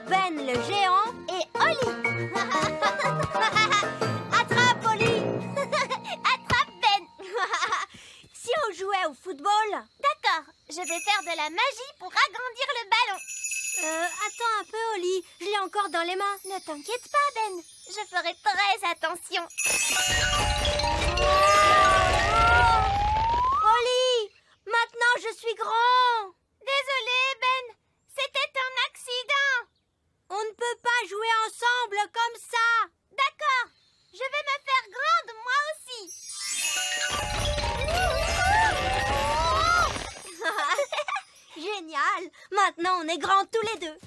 Ben le géant Et Oli. attrape Oli. Attrape Ben. Si on jouait au football. D'accord, je vais faire de la magie pour agrandir le ballon. Attends un peu Oli, je l'ai encore dans les mains. Ne t'inquiète pas, Ben. Je ferai très attention. Oli, maintenant je suis grand. Désolé, Ben. C'était un accident. On ne peut pas jouer ensemble comme ça. D'accord, je vais me faire grande moi aussi. Génial, maintenant on est grands tous les deux.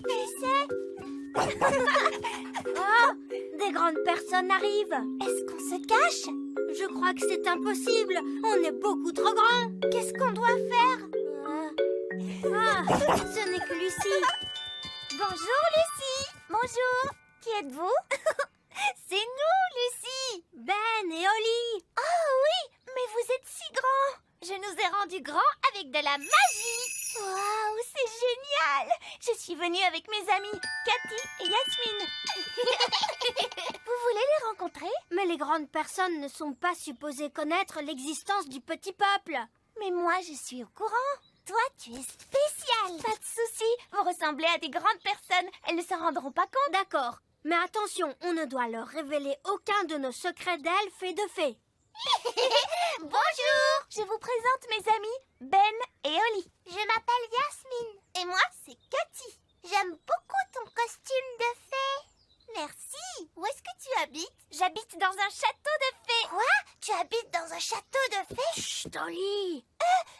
Mais c'est... Oh, des grandes personnes arrivent. Est-ce qu'on se cache? Je crois que c'est impossible, on est beaucoup trop grands. Qu'est-ce qu'on doit faire? Ce n'est que Lucie. Bonjour, Lucie. Bonjour. Qui êtes-vous? C'est nous, Lucie. Ben et Oli. Oh oui, mais vous êtes si grands. Je nous ai rendus grands avec de la magie. Waouh, c'est génial. Je suis venue avec mes amis, Cathy et Yasmine. Vous voulez les rencontrer? Mais les grandes personnes ne sont pas supposées connaître l'existence du petit peuple. Mais moi, je suis au courant. Toi, tu es spécial. Pas de souci. Vous ressemblez à des grandes personnes. Elles ne s'en rendront pas compte. D'accord, mais attention, on ne doit leur révéler aucun de nos secrets d'elfes et de fées. Bonjour. Je vous présente mes amis, Ben et Oli. Je m'appelle Yasmine. Et moi, c'est Cathy. J'aime beaucoup ton costume de fée. Merci. Où est-ce que tu habites? J'habite dans un château de fées. Quoi? Tu habites dans un château de fées? Chut, Oli.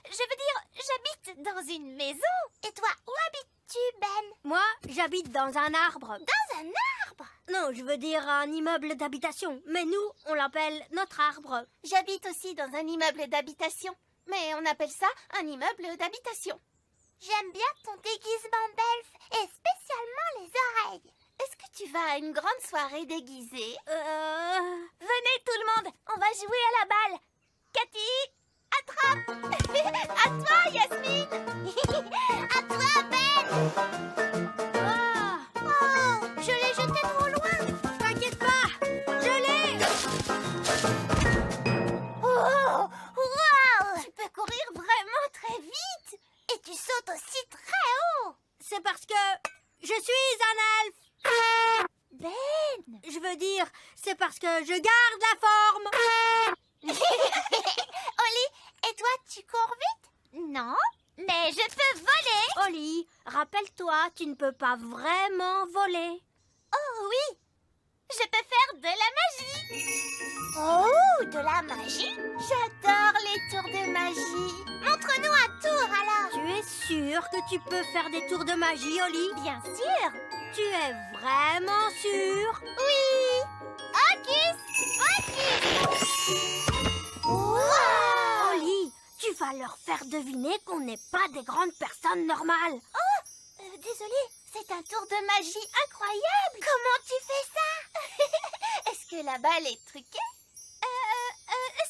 Je veux dire, j'habite dans une maison. Et toi, où habites-tu, Ben? Moi, j'habite dans un arbre. Dans un arbre? Non, je veux dire un immeuble d'habitation. Mais nous, on l'appelle notre arbre. J'habite aussi dans un immeuble d'habitation. Mais on appelle ça un immeuble d'habitation. J'aime bien ton déguisement d'elfe et spécialement les oreilles. Est-ce que tu vas à une grande soirée déguisée? Venez tout le monde, on va jouer à la balle. Cathy, attrape. À toi, Yasmine. À toi, Ben. Ah, Oh, je l'ai jeté trop loin. t'inquiète pas, je l'ai. Oh, wow. Tu peux courir vraiment très vite. Et tu sautes aussi très haut. C'est parce que je suis un elfe. Ben. Je veux dire, c'est parce que je garde la forme. Oli, et toi, tu cours vite? Non, mais je peux voler. Oli, rappelle-toi, tu ne peux pas vraiment voler. Oh oui, je peux faire de la magie. Oh, de la magie? J'adore les tours de magie. Montre-nous un tour alors. Tu es sûr que tu peux faire des tours de magie, Oli? Bien sûr. Tu es vraiment sûr? Oui. Hocus pocus. Wow. Oli, tu vas leur faire deviner qu'on n'est pas des grandes personnes normales. Désolée, c'est un tour de magie incroyable. Comment tu fais ça? Est-ce que la balle est truquée?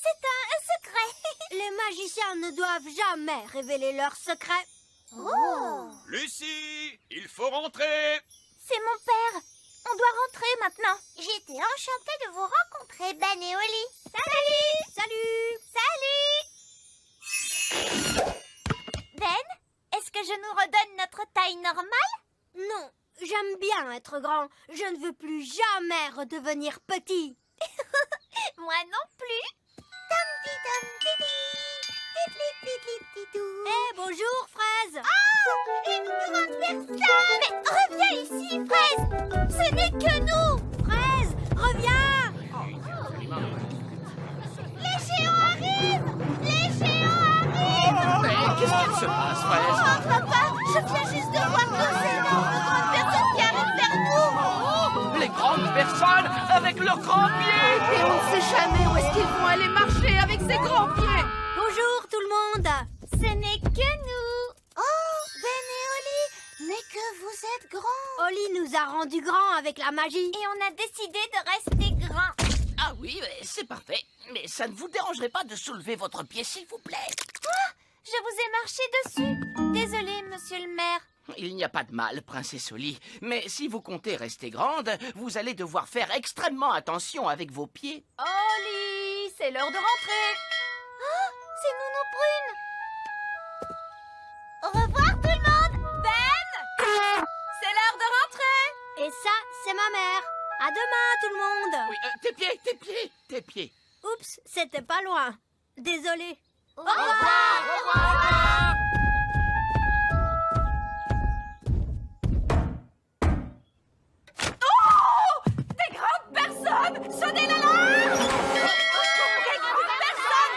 C'est un secret. Les magiciens ne doivent jamais révéler leurs secrets. Oh. Lucie, il faut rentrer. C'est mon père. On doit rentrer maintenant. J'étais enchantée de vous rencontrer, Ben et Oli. Salut. Salut! Salut. Ben, est-ce que je nous redonne notre taille normale? Non, j'aime bien être grand. Je ne veux plus jamais redevenir petit. Moi non plus. Eh, bonjour, Fraise! Une grande personne. Mais reviens ici, Fraise. Ce n'est que nous. Fraise, reviens! Les géants arrivent. Les géants arrivent. Mais qu'est-ce qu'il se passe, Fraise? Oh, papa, je viens juste de voir deux énormes grandes personnes qui arrivent vers nous. Les grandes personnes avec leurs grands pieds. Et on ne sait jamais où est-ce qu'ils vont aller marcher avec ces grands pieds. Bonjour, tout le monde! Ce n'est que nous. Oh, Ben et Oli, mais que vous êtes grands. Oli nous a rendus grands avec la magie. Et on a décidé de rester grands. Ah oui, c'est parfait. Mais ça ne vous dérangerait pas de soulever votre pied, s'il vous plaît? Je vous ai marché dessus. Désolé, monsieur le maire. Il n'y a pas de mal, princesse Oli. Mais si vous comptez rester grande, vous allez devoir faire extrêmement attention avec vos pieds. Oli, c'est l'heure de rentrer. C'est Nounou Prune. Au revoir tout le monde. Ben, c'est l'heure de rentrer. Et ça, c'est ma mère. À demain, tout le monde. Oui, tes pieds. Oups, c'était pas loin. Désolée. Au revoir. Des grandes personnes, sonnez l'alarme. Des grandes personnes,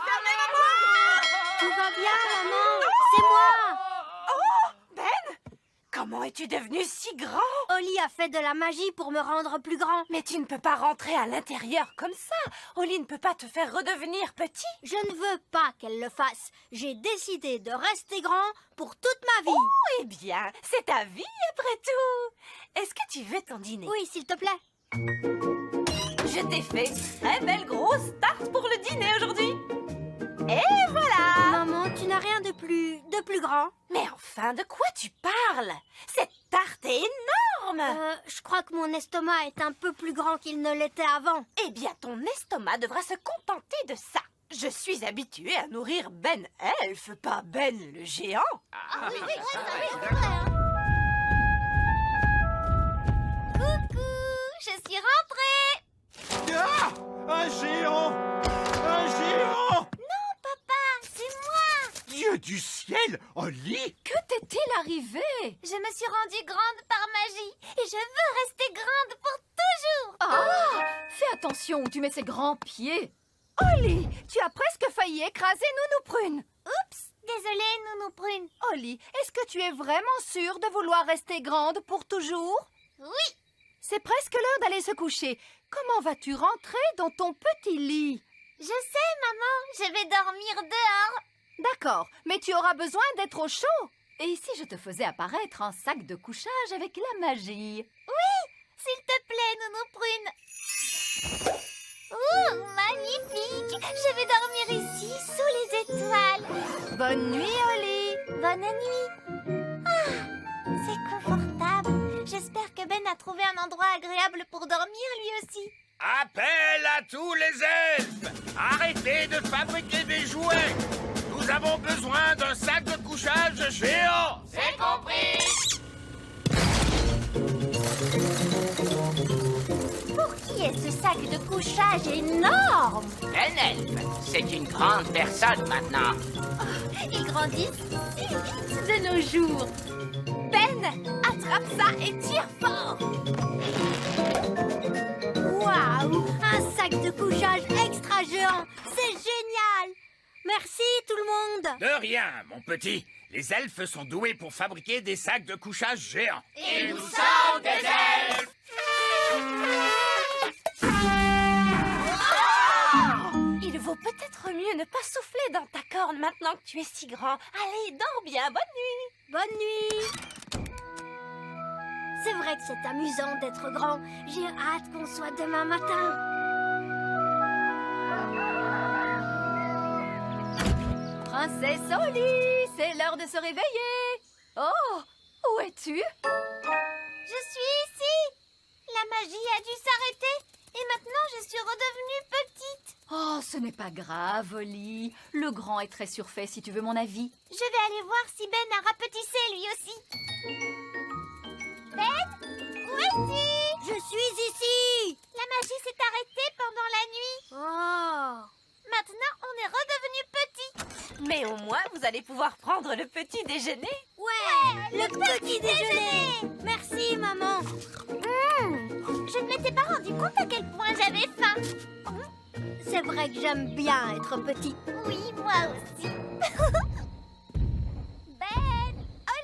fermez la porte. Tout va bien, maman. C'est moi. Comment es-tu devenu si grand? Oli a fait de la magie pour me rendre plus grand. Mais tu ne peux pas rentrer à l'intérieur comme ça. Oli ne peut pas te faire redevenir petit. Je ne veux pas qu'elle le fasse. J'ai décidé de rester grand pour toute ma vie. Eh bien, c'est ta vie après tout. Est-ce que tu veux ton dîner? Oui, s'il te plaît. Je t'ai fait une très belle grosse tarte pour le dîner aujourd'hui. Et voilà. Maman, tu n'as rien de plus grand. Mais enfin, de quoi tu parles? Cette tarte est énorme. Je crois que mon estomac est un peu plus grand qu'il ne l'était avant. Eh bien, ton estomac devra se contenter de ça. Je suis habituée à nourrir Ben Elf, pas Ben le géant. Coucou, je suis rentrée. Ah, un géant! Un géant! Papa, c'est moi. Dieu du ciel! Oli! Que t'est-il arrivé? Je me suis rendue grande par magie et je veux rester grande pour toujours. Ah, fais attention où tu mets ces grands pieds. Oli, tu as presque failli écraser Nounou Prune. Oups, désolée Nounou Prune. Oli, est-ce que tu es vraiment sûre de vouloir rester grande pour toujours? Oui. C'est presque l'heure d'aller se coucher. Comment vas-tu rentrer dans ton petit lit? Je sais, maman, je vais dormir dehors. D'accord, mais tu auras besoin d'être au chaud. Et si je te faisais apparaître un sac de couchage avec la magie? S'il te plaît, Nounou Prune. Ouh, magnifique. Je vais dormir ici, sous les étoiles. Bonne nuit, Oli. Bonne nuit. Ah, c'est confortable. J'espère que Ben a trouvé un endroit agréable pour dormir lui aussi. Appel à tous les elfes! Arrêtez de fabriquer des jouets! Nous avons besoin d'un sac de couchage géant! C'est compris! Pour qui est ce sac de couchage énorme? Ben Elf, c'est une grande personne maintenant. Ils grandissent si vite de nos jours. Ben, attrape ça et tire fort. Waouh, un sac de couchage extra géant. C'est génial. Merci tout le monde. De rien, mon petit. Les elfes sont doués pour fabriquer des sacs de couchage géants. Et nous sommes des elfes. Il vaut peut-être mieux ne pas souffler dans ta corne maintenant que tu es si grand. Allez, dors bien, bonne nuit. Bonne nuit. C'est vrai que c'est amusant d'être grand. J'ai hâte qu'on soit demain matin. Princesse Oli, c'est l'heure de se réveiller. Oh, où es-tu? Je suis ici. La magie a dû s'arrêter. Et maintenant, je suis redevenue petite. Oh, ce n'est pas grave, Oli. Le grand est très surfait, si tu veux mon avis. Je vais aller voir si Ben a rapetissé lui aussi. Ben, où es-tu? Je suis ici. La magie s'est arrêtée pendant la nuit. Oh. Maintenant, on est redevenu petit. Mais au moins, vous allez pouvoir prendre le petit déjeuner. Ouais, le petit déjeuner. Merci, maman. Je ne m'étais pas rendu compte à quel point j'avais faim. C'est vrai que j'aime bien être petit. Oui, moi aussi. Ben,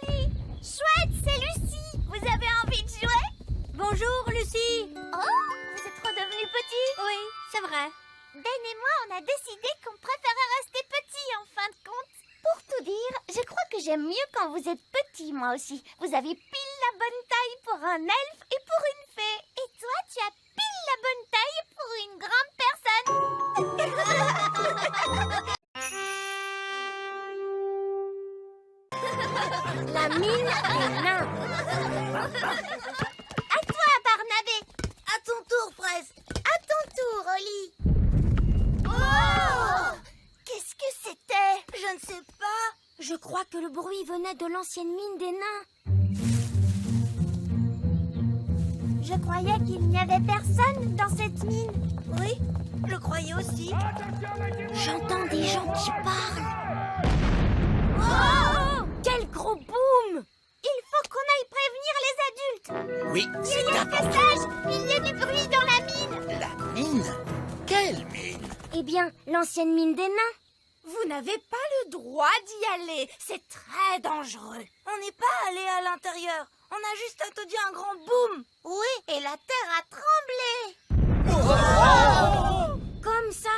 Oli, chouette, c'est Lucie. Vous avez envie de jouer? Bonjour, Lucie. Oh, vous êtes redevenu petit? Oui, c'est vrai. Ben et moi, on a décidé qu'on préférait rester petit en fin de compte. Pour tout dire, je crois que j'aime mieux quand vous êtes petit, moi aussi. Vous avez pile la bonne taille pour un elfe et pour une fée. Et toi, tu as pile la bonne taille pour une grande personne. La mine des nains. À toi, Barnabé. À ton tour, Fraise. À ton tour, Oli. Oh! Qu'est-ce que c'était? Je ne sais pas. Je crois que le bruit venait de l'ancienne mine des nains. Je croyais qu'il n'y avait personne dans cette mine. Oui, je croyais aussi. J'entends des gens qui parlent. Oh! Quel gros boom! Il faut qu'on aille prévenir les adultes. Oui, c'est Il y a important. un passage. Il y a du bruit dans la mine. La mine? Quelle mine? Eh bien, l'ancienne mine des nains. Vous n'avez pas le droit d'y aller. C'est très dangereux. On n'est pas allé à l'intérieur. On a juste entendu un grand boom. Oui, et la terre a tremblé. Comme ça.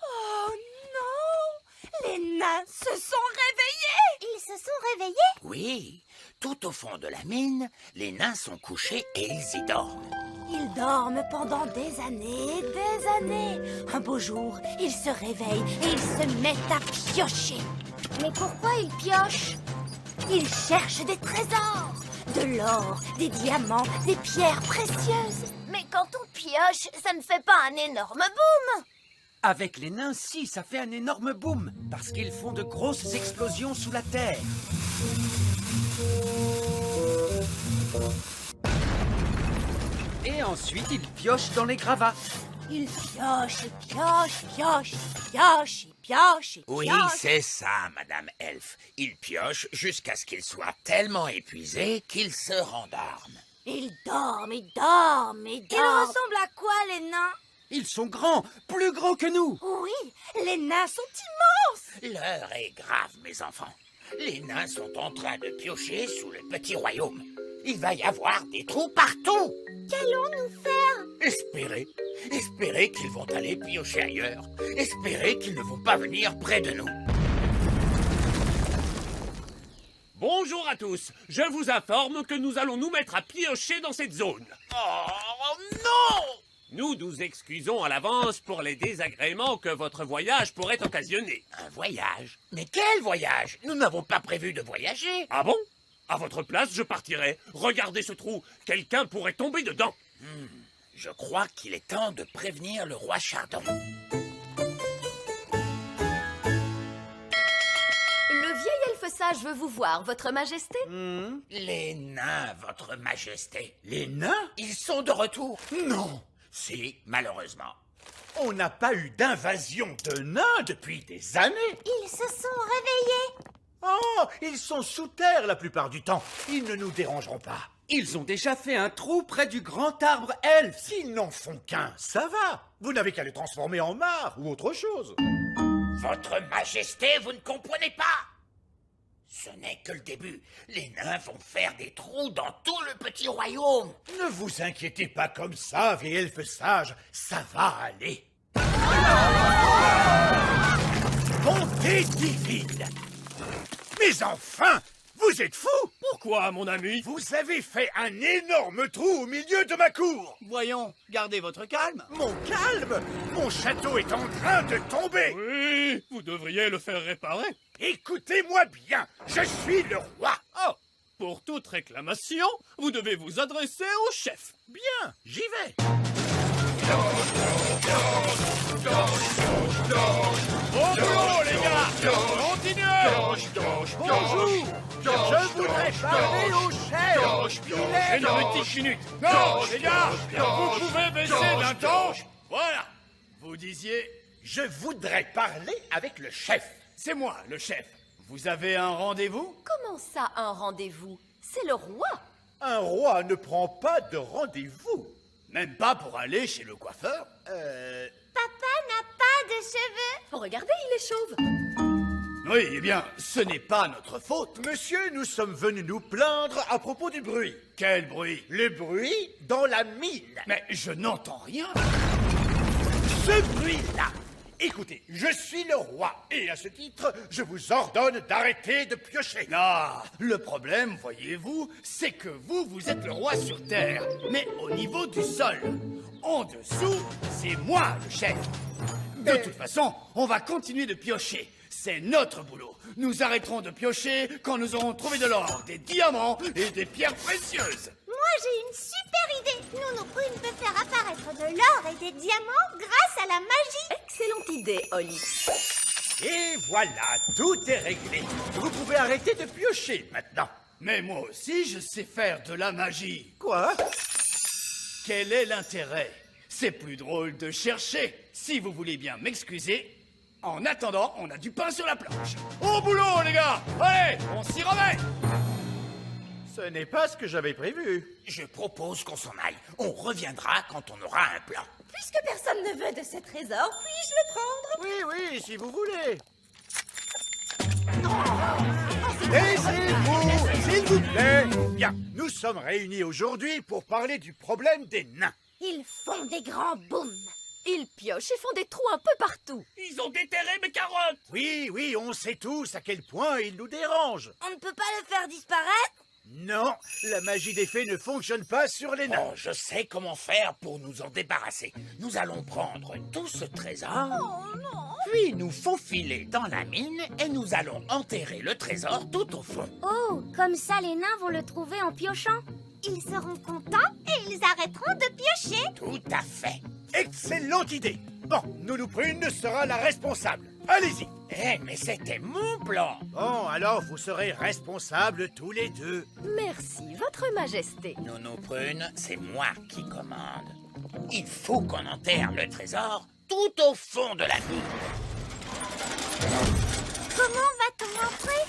Oh non! Les nains se sont réveillés! Ils se sont réveillés. Oui, tout au fond de la mine, les nains sont couchés et ils y dorment. Ils dorment pendant des années et des années. Un beau jour, ils se réveillent et ils se mettent à piocher. Mais pourquoi ils piochent? Ils cherchent des trésors, de l'or, des diamants, des pierres précieuses. Mais quand on pioche, ça ne fait pas un énorme boom. Avec les nains, si, ça fait un énorme boom, parce qu'ils font de grosses explosions sous la terre. Et ensuite, ils piochent dans les gravats. Ils piochent, et piochent, piochent, piochent, et piochent, et Oui, piochent. c'est ça, Madame Elfe. Ils piochent jusqu'à ce qu'ils soient tellement épuisés qu'ils se rendorment. Ils dorment, ils dorment, ils Ils dorment. ressemblent à quoi, les nains? Ils sont grands, plus grands que nous. Oui, les nains sont immenses. L'heure est grave, mes enfants. Les nains sont en train de piocher sous le petit royaume. Il va y avoir des trous partout. Qu'allons-nous faire? Espérez qu'ils vont aller piocher ailleurs. Espérez qu'ils ne vont pas venir près de nous. Bonjour à tous, je vous informe que nous allons nous mettre à piocher dans cette zone. Oh non! Nous nous excusons à l'avance pour les désagréments que votre voyage pourrait occasionner. Un voyage? Mais quel voyage? Nous n'avons pas prévu de voyager. Ah bon? À votre place, je partirai. Regardez ce trou, quelqu'un pourrait tomber dedans. Je crois qu'il est temps de prévenir le roi Chardon. Le vieil elfe sage veut vous voir, votre majesté. Les nains, votre majesté. Les nains? Ils sont de retour. Non. Si, malheureusement. On n'a pas eu d'invasion de nains depuis des années. Ils se sont réveillés. Oh, ils sont sous terre la plupart du temps. Ils ne nous dérangeront pas. Ils ont déjà fait un trou près du grand arbre elfe. S'ils n'en font qu'un, ça va. Vous n'avez qu'à les transformer en mares ou autre chose. Votre majesté, vous ne comprenez pas. Ce n'est que le début. Les nains vont faire des trous dans tout le petit royaume. Ne vous inquiétez pas comme ça, vieil elfe sage. Ça va aller. Bonté divine. Mais enfin, vous êtes fous. Pourquoi, mon ami? Vous avez fait un énorme trou au milieu de ma cour. Voyons, gardez votre calme. Mon calme. Mon château est en train de tomber. Oui, vous devriez le faire réparer. Écoutez-moi bien, je suis le roi. Oh, pour toute réclamation, vous devez vous adresser au chef. Bien, j'y vais. Bon boulot, les gars! Continuez! Bonjour, je voudrais parler au chef. Il est Une petite minute. Non, les gars, vous pouvez baisser d'un ton. Voilà. Vous disiez, Je voudrais parler avec le chef. c'est moi, le chef. Vous avez un rendez-vous? Comment ça, un rendez-vous? C'est le roi. Un roi ne prend pas de rendez-vous. Même pas pour aller chez le coiffeur? Papa n'a pas de cheveux. Regardez, il est chauve. Oui, eh bien, ce n'est pas notre faute. Monsieur, nous sommes venus nous plaindre à propos du bruit. Quel bruit? Le bruit dans la mine. Mais je n'entends rien. Ce bruit-là. Écoutez, je suis le roi, et à ce titre, je vous ordonne d'arrêter de piocher. Ah, le problème, voyez-vous, c'est que vous êtes le roi sur Terre, mais au niveau du sol. En dessous, c'est moi le chef. De toute façon, on va continuer de piocher. c'est notre boulot. Nous arrêterons de piocher quand nous aurons trouvé de l'or, des diamants et des pierres précieuses. Moi, j'ai une super idée. Nounou Prune peut faire apparaître de l'or et des diamants grâce à la magie. Excellente idée, Oli. Et voilà, tout est réglé. Vous pouvez arrêter de piocher maintenant. Mais moi aussi, je sais faire de la magie. Quoi? Quel est l'intérêt? C'est plus drôle de chercher. Si vous voulez bien m'excuser, en attendant, on a du pain sur la planche. Au boulot, les gars! Allez, on s'y remet! Ce n'est pas ce que j'avais prévu. Je propose qu'on s'en aille. On reviendra quand on aura un plan. Puisque personne ne veut de ce trésor, puis-je le prendre? Oui, si vous voulez. Taisez-vous, s'il vous plaît. Bien, nous sommes réunis aujourd'hui pour parler du problème des nains. Ils font des grands booms. Ils piochent et font des trous un peu partout. Ils ont déterré mes carottes. Oui, on sait tous à quel point ils nous dérangent. On ne peut pas le faire disparaître? Non, la magie des fées ne fonctionne pas sur les nains. Oh, je sais comment faire pour nous en débarrasser. Nous allons prendre tout ce trésor, puis nous faufiler dans la mine et nous allons enterrer le trésor tout au fond. Oh, comme ça les nains vont le trouver en piochant. Ils seront contents et ils arrêteront de piocher. Tout à fait. Excellente idée. Bon, Nounou Prune sera la responsable. Allez-y. Mais c'était mon plan. Bon, alors vous serez responsables tous les deux. Merci, Votre Majesté. Nounou Prune, c'est moi qui commande. Il faut qu'on enterre le trésor tout au fond de la mine. Comment va-t-on entrer?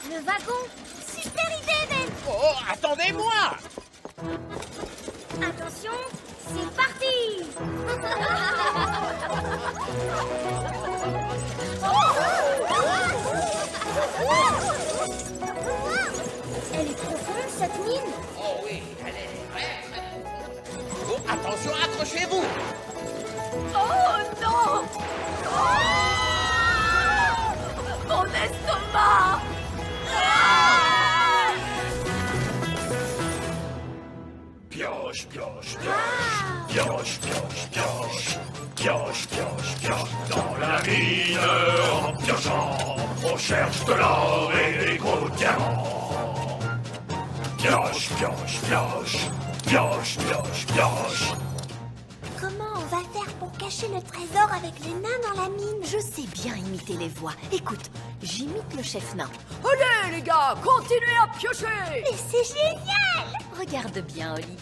Le wagon. Super idée, Ben. Oh, attendez-moi! Attention, c'est parti. Elle est profonde, cette mine. Oh oui, elle est très profonde. Oh, attention, accrochez-vous! Oh non! Mon estomac! Pioche, pioche, pioche, pioche, pioche, pioche, pioche, pioche, pioche, dans la mine, en piochant, on cherche de l'or et des gros diamants. Pioche, pioche, pioche, pioche, pioche, pioche. Comment on va faire pour cacher le trésor avec les nains dans la mine? Je sais bien imiter les voix. Écoute, j'imite le chef nain. Allez, les gars, continuez à piocher! Mais c'est génial! Regarde bien, Oli.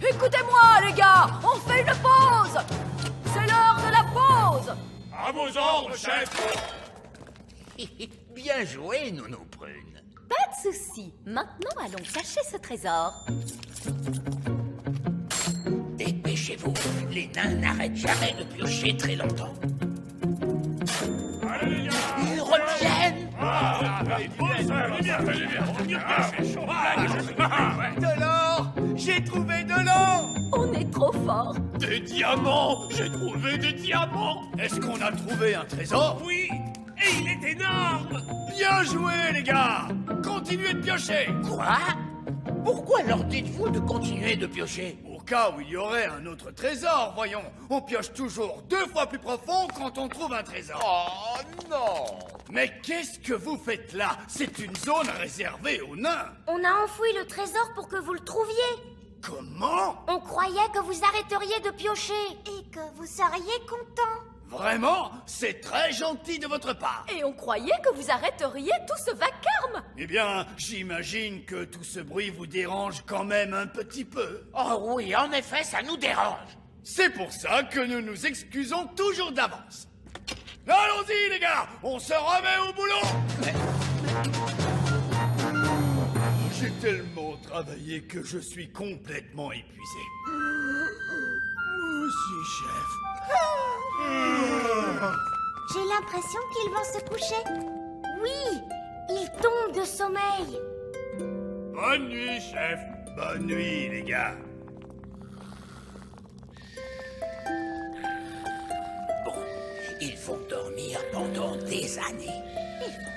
Écoutez-moi, les gars, on fait une pause! C'est l'heure de la pause! À vos ordres, chef. Bien joué, Nounou Prune. Pas de souci. Maintenant, allons cacher ce trésor. Dépêchez-vous, les nains n'arrêtent jamais de piocher très longtemps. Ils reviennent! De l'or! J'ai trouvé de l'or! On est trop fort! Des diamants. J'ai trouvé des diamants. Est-ce qu'on a trouvé un trésor? Oui, et il est énorme. Bien joué, les gars! Continuez de piocher! Quoi? Pourquoi leur dites-vous de continuer de piocher? Au cas où il y aurait un autre trésor, voyons. On pioche toujours 2 fois plus profond quand on trouve un trésor. Oh non! Mais qu'est-ce que vous faites là? C'est une zone réservée aux nains. On a enfoui le trésor pour que vous le trouviez. Comment? On croyait que vous arrêteriez de piocher. Et que vous seriez content. Vraiment? C'est très gentil de votre part. Et on croyait que vous arrêteriez tout ce vacarme! Eh bien, j'imagine que tout ce bruit vous dérange quand même un petit peu. Oh oui, en effet, ça nous dérange. C'est pour ça que nous nous excusons toujours d'avance. Allons-y, les gars! On se remet au boulot! J'ai tellement travaillé que je suis complètement épuisé. Aussi, chef. J'ai l'impression qu'ils vont se coucher. Oui, ils tombent de sommeil. Bonne nuit, chef. Bonne nuit, les gars. Bon, ils vont dormir pendant des années.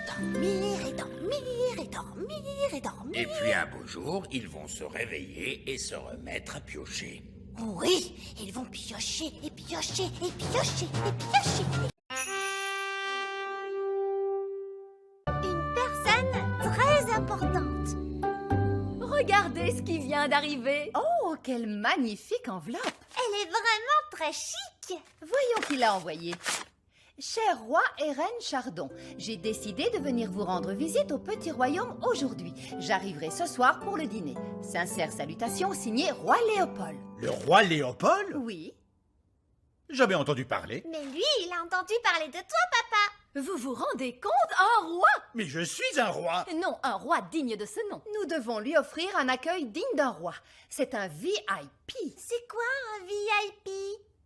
Dormir et dormir et dormir et dormir. Et puis un beau jour, ils vont se réveiller et se remettre à piocher. Oui, ils vont piocher et piocher et piocher et piocher. importante. Regardez ce qui vient d'arriver. Oh, quelle magnifique enveloppe. Elle est vraiment très chic. Voyons qui l'a envoyée. Cher roi et reine Chardon, j'ai décidé de venir vous rendre visite au petit royaume aujourd'hui. J'arriverai ce soir pour le dîner. Sincères salutations, signé Roi Léopold. Le roi Léopold? Oui. Jamais entendu parler. Mais lui, il a entendu parler de toi, papa. Vous vous rendez compte? Un roi? Mais je suis un roi. Non, un roi digne de ce nom. Nous devons lui offrir un accueil digne d'un roi. C'est un VIP. C'est quoi un VIP?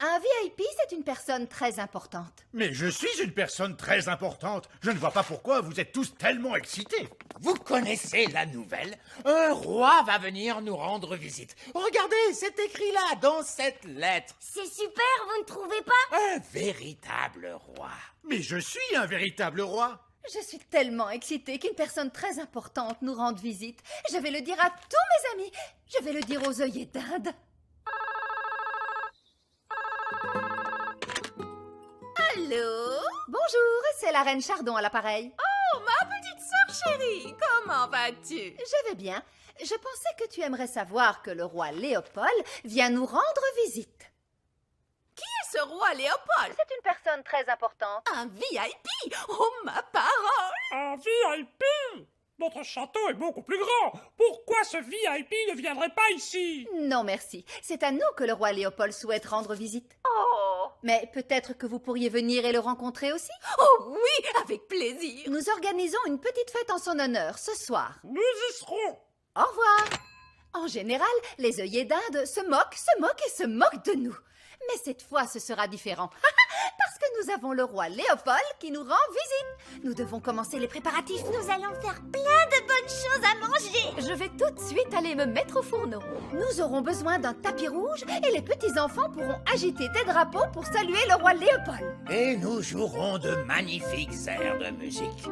Un VIP, c'est une personne très importante. Mais je suis une personne très importante. Je ne vois pas pourquoi vous êtes tous tellement excités. Vous connaissez la nouvelle? Un roi va venir nous rendre visite. Regardez, c'est écrit là, dans cette lettre. C'est super, vous ne trouvez pas? Un véritable roi. Mais je suis un véritable roi. Je suis tellement excitée qu'une personne très importante nous rende visite. Je vais le dire à tous mes amis. Je vais le dire aux œillets d'Inde. Allô? Bonjour, c'est la reine Chardon à l'appareil. Oh, ma petite sœur chérie, comment vas-tu? Je vais bien. Je pensais que tu aimerais savoir que le roi Léopold vient nous rendre visite. Qui est ce roi Léopold? C'est une personne très importante. Un VIP? Oh, ma parole! Un VIP? Notre château est beaucoup plus grand. Pourquoi ce VIP ne viendrait pas ici? Non, merci. C'est à nous que le roi Léopold souhaite rendre visite. Oh! Mais peut-être que vous pourriez venir et le rencontrer aussi? Oh oui, avec plaisir! Nous organisons une petite fête en son honneur ce soir. Nous y serons. Au revoir. En général, les œillets d'Inde se moquent de nous. Mais cette fois, ce sera différent. Parce que nous avons le roi Léopold qui nous rend visite. Nous devons commencer les préparatifs. Nous allons faire plein de bonnes choses à manger. Je vais tout de suite aller me mettre au fourneau. Nous aurons besoin d'un tapis rouge et les petits-enfants pourront agiter des drapeaux pour saluer le roi Léopold. Et nous jouerons de magnifiques airs de musique.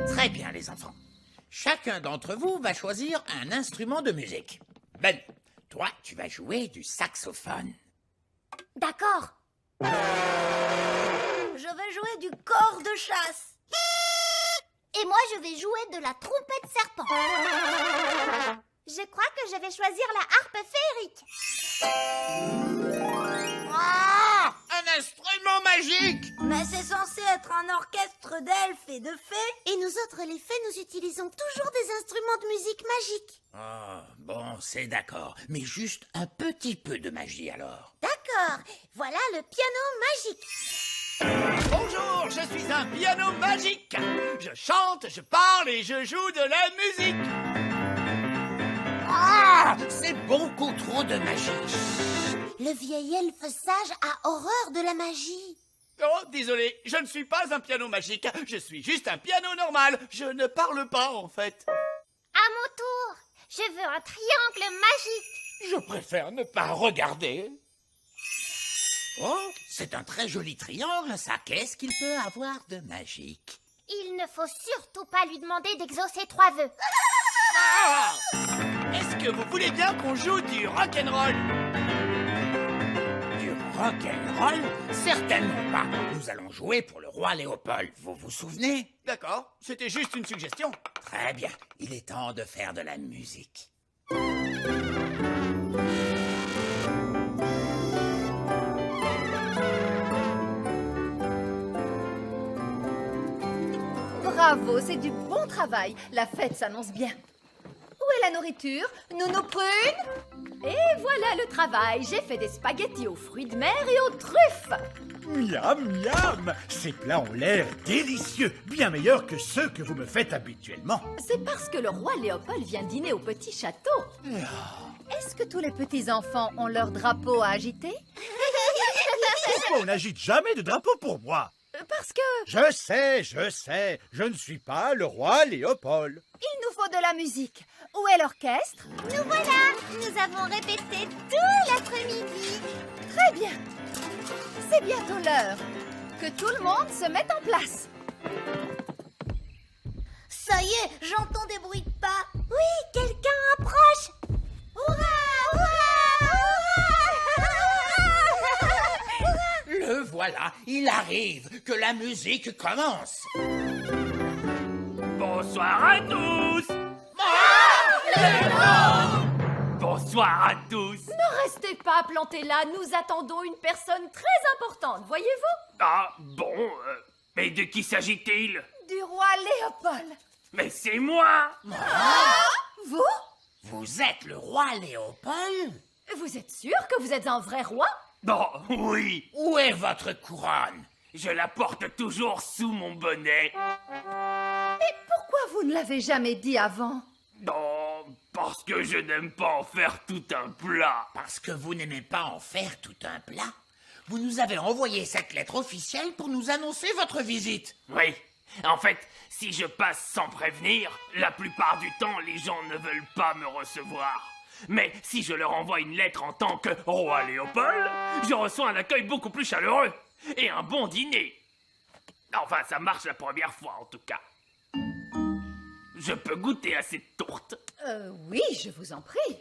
Très bien, les enfants. Chacun d'entre vous va choisir un instrument de musique. Ben, toi, tu vas jouer du saxophone. D'accord. Je vais jouer du corps de chasse. Et moi, je vais jouer de la trompette serpent. Je crois que je vais choisir la harpe féerique. Ah! Un instrument magique! Mais c'est censé être un orchestre d'elfes et de fées. Et nous autres, les fées, nous utilisons toujours des instruments de musique magique. Ah, bon, c'est d'accord. Mais juste un petit peu de magie alors. D'accord, voilà le piano magique. Bonjour, je suis un piano magique. Je chante, je parle et je joue de la musique. Ah! C'est beaucoup trop de magie. Le vieil elfe sage a horreur de la magie. Oh, désolé, je ne suis pas un piano magique. Je suis juste un piano normal. Je ne parle pas, en fait. À mon tour, je veux un triangle magique. Je préfère ne pas regarder. Oh, c'est un très joli triangle, ça. Qu'est-ce qu'il peut avoir de magique? Il ne faut surtout pas lui demander d'exaucer 3 vœux. Ah! Est-ce que vous voulez bien qu'on joue du rock'n'roll? Du rock'n'roll? Certainement pas. Nous allons jouer pour le roi Léopold. Vous vous souvenez? D'accord, c'était juste une suggestion. Très bien. Il est temps de faire de la musique. Bravo, c'est du bon travail. La fête s'annonce bien. Où est la nourriture? Nounou Prune? Et voilà le travail. J'ai fait des spaghettis aux fruits de mer et aux truffes. Miam, miam. Ces plats ont l'air délicieux, bien meilleurs que ceux que vous me faites habituellement. C'est parce que le roi Léopold vient dîner au petit château. Est-ce que tous les petits-enfants ont leur drapeau à agiter? Pourquoi on n'agite jamais de drapeau pour moi? Parce que Je sais, je ne suis pas le roi Léopold. il nous faut de la musique. Où est l'orchestre? Nous voilà, nous avons répété tout l'après-midi. Très bien. C'est bientôt l'heure. Que tout le monde se mette en place. Ça y est, j'entends des bruits de pas. Oui, quelqu'un approche. Hurrah, Le voilà, il arrive. Que la musique commence. Bonsoir à tous. Bonsoir à tous. Ne restez pas plantés là, nous attendons une personne très importante, voyez-vous? Ah, bon, mais de qui s'agit-il? Du roi Léopold. Mais c'est moi. Vous? Vous êtes le roi Léopold? Vous êtes sûr que vous êtes un vrai roi? Bon, oui, Où est votre couronne? je la porte toujours sous mon bonnet. Et pourquoi vous ne l'avez jamais dit avant? Non, parce que je n'aime pas en faire tout un plat. Parce que vous n'aimez pas en faire tout un plat. Vous nous avez envoyé cette lettre officielle pour nous annoncer votre visite. Oui, en fait, si je passe sans prévenir, la plupart du temps, les gens ne veulent pas me recevoir. Mais si je leur envoie une lettre en tant que roi Léopold, je reçois un accueil beaucoup plus chaleureux et un bon dîner. Enfin, ça marche la première fois, en tout cas. Je peux goûter à cette tourte. Oui, je vous en prie.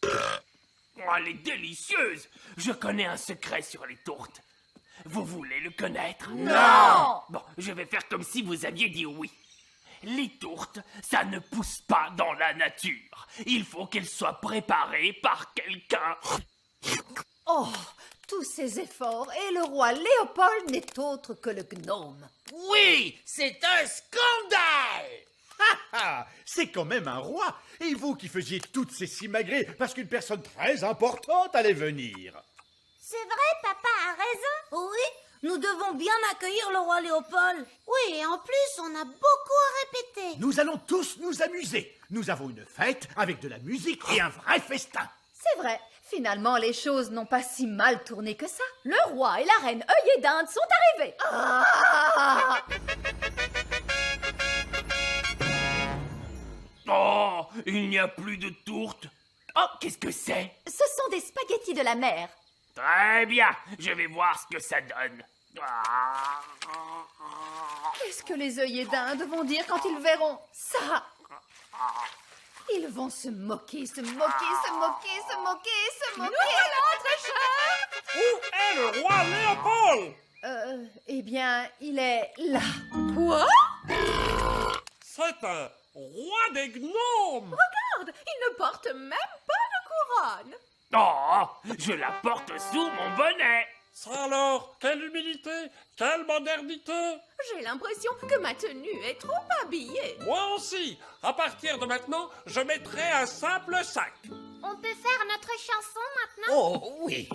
Oh, elle est délicieuse. Je connais un secret sur les tourtes. Vous voulez le connaître? Non! Bon, je vais faire comme si vous aviez dit oui. Les tourtes, ça ne pousse pas dans la nature. Il faut qu'elles soient préparées par quelqu'un. Oh, tous ces efforts, et le roi Léopold n'est autre que le gnome. Oui, c'est un scandale! Ah, c'est quand même un roi. Et vous qui faisiez toutes ces simagrées parce qu'une personne très importante allait venir. C'est vrai, papa a raison. Oui, nous devons bien accueillir le roi Léopold. Oui, et en plus, on a beaucoup à répéter. Nous allons tous nous amuser. Nous avons une fête avec de la musique et un vrai festin. C'est vrai, finalement, les choses n'ont pas si mal tourné que ça. Le roi et la reine œillets d'Inde sont arrivés. Ah! Oh, il n'y a plus de tourte. Oh, qu'est-ce que c'est? Ce sont des spaghettis de la mer. Très bien, je vais voir ce que ça donne. Qu'est-ce que les œillets d'Inde vont dire quand ils verront ça? Ils vont se moquer, se moquer, se moquer, se moquer, se moquer. Nous voilà, très cher. Où est le roi Léopold? Eh bien, il est là. Quoi? C'est un roi des gnomes. Regarde, il ne porte même pas de couronne. Oh, je la porte sous mon bonnet. Ça alors, quelle humilité, quelle modernité. J'ai l'impression que ma tenue est trop habillée. Moi aussi, à partir de maintenant, je mettrai un simple sac. On peut faire notre chanson maintenant? Oh oui.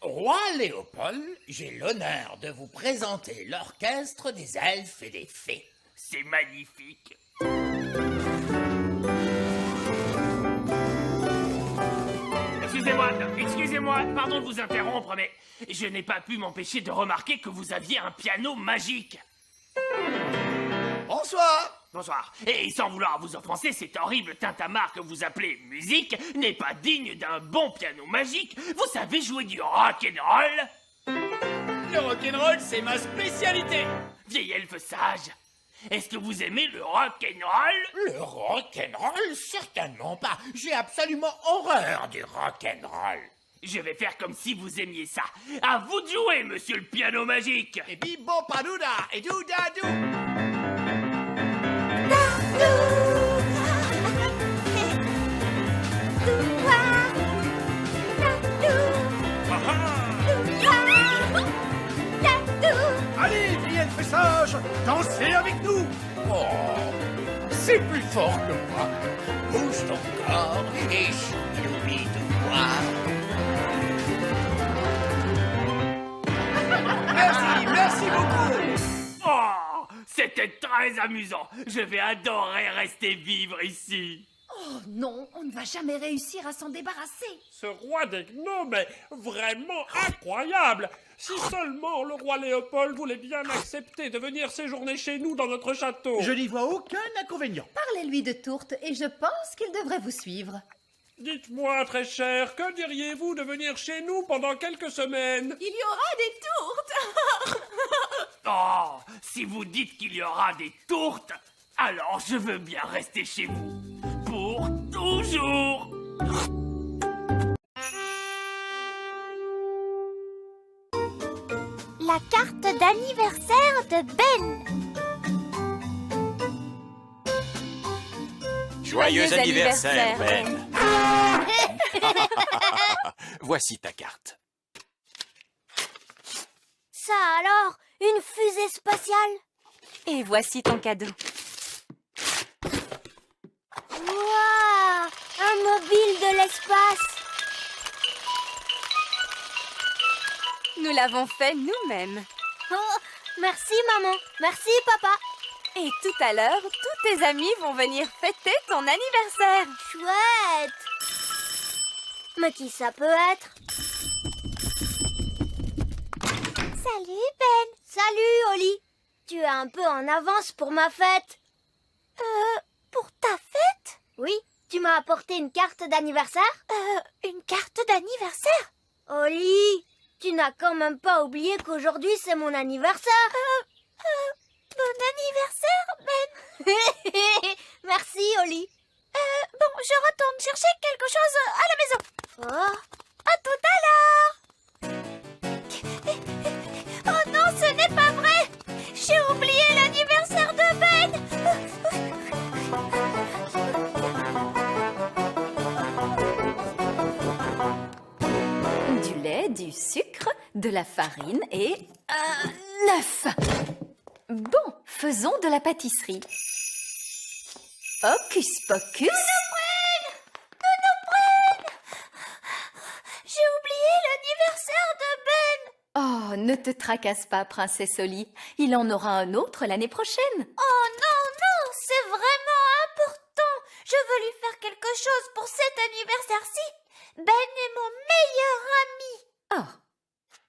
Roi Léopold, j'ai l'honneur de vous présenter l'orchestre des elfes et des fées. C'est magnifique. Excusez-moi, pardon de vous interrompre, mais je n'ai pas pu m'empêcher de remarquer que vous aviez un piano magique. Bonsoir. Bonsoir. Et sans vouloir vous offenser, cet horrible tintamarre que vous appelez musique n'est pas digne d'un bon piano magique. Vous savez jouer du rock'n'roll? Le rock'n'roll, c'est ma spécialité. Vieil elfe sage, est-ce que vous aimez le rock'n'roll? Le rock'n'roll, certainement pas. J'ai absolument horreur du rock'n'roll. Je vais faire comme si vous aimiez ça. À vous de jouer, monsieur le piano magique. Et bibo padouda et doudadou. Allez, vieille elfe sage, dansez avec nous. Oh, c'est plus fort que moi. Bouge ton corps et choubi-doubi-doubois. Merci beaucoup. Oh, c'était très amusant. Je vais adorer rester vivre ici. Oh non, on ne va jamais réussir à s'en débarrasser. Ce roi des gnomes est vraiment incroyable. Si seulement le roi Léopold voulait bien accepter de venir séjourner chez nous dans notre château. Je n'y vois aucun inconvénient. Parlez-lui de tourte et je pense qu'il devrait vous suivre. Dites-moi, très cher, que diriez-vous de venir chez nous pendant quelques semaines? Il y aura des tourtes. Oh, si vous dites qu'il y aura des tourtes, alors je veux bien rester chez vous. Pour toujours. La carte d'Annie. l'anniversaire de Ben. Joyeux anniversaire, Ben. Voici ta carte. Ça alors, une fusée spatiale? Et voici ton cadeau. Waouh! Un mobile de l'espace! Nous l'avons fait nous-mêmes. Oh, merci maman, merci papa. Et tout à l'heure, tous tes amis vont venir fêter ton anniversaire. Chouette! Mais qui ça peut être? Salut Ben. Salut Oli! Tu es un peu en avance pour ma fête. Pour ta fête? Oui, tu m'as apporté une carte d'anniversaire? Une carte d'anniversaire? Oli, tu n'as quand même pas oublié qu'aujourd'hui c'est mon anniversaire? Bon anniversaire Ben. Merci Oli. Bon, je retourne chercher quelque chose à la maison. Oh, À tout à l'heure. Oh non, ce n'est pas vrai. J'ai oublié l'anniversaire de Ben. Du lait, du sucre, de la farine et un œuf. Bon, faisons de la pâtisserie. Hocus pocus. J'ai oublié l'anniversaire de Ben. Oh, ne te tracasse pas, princesse Oli. Il en aura un autre l'année prochaine. Oh non, c'est vraiment important. Je veux lui faire quelque chose pour cet anniversaire-ci. Ben est mon meilleur ami. Oh,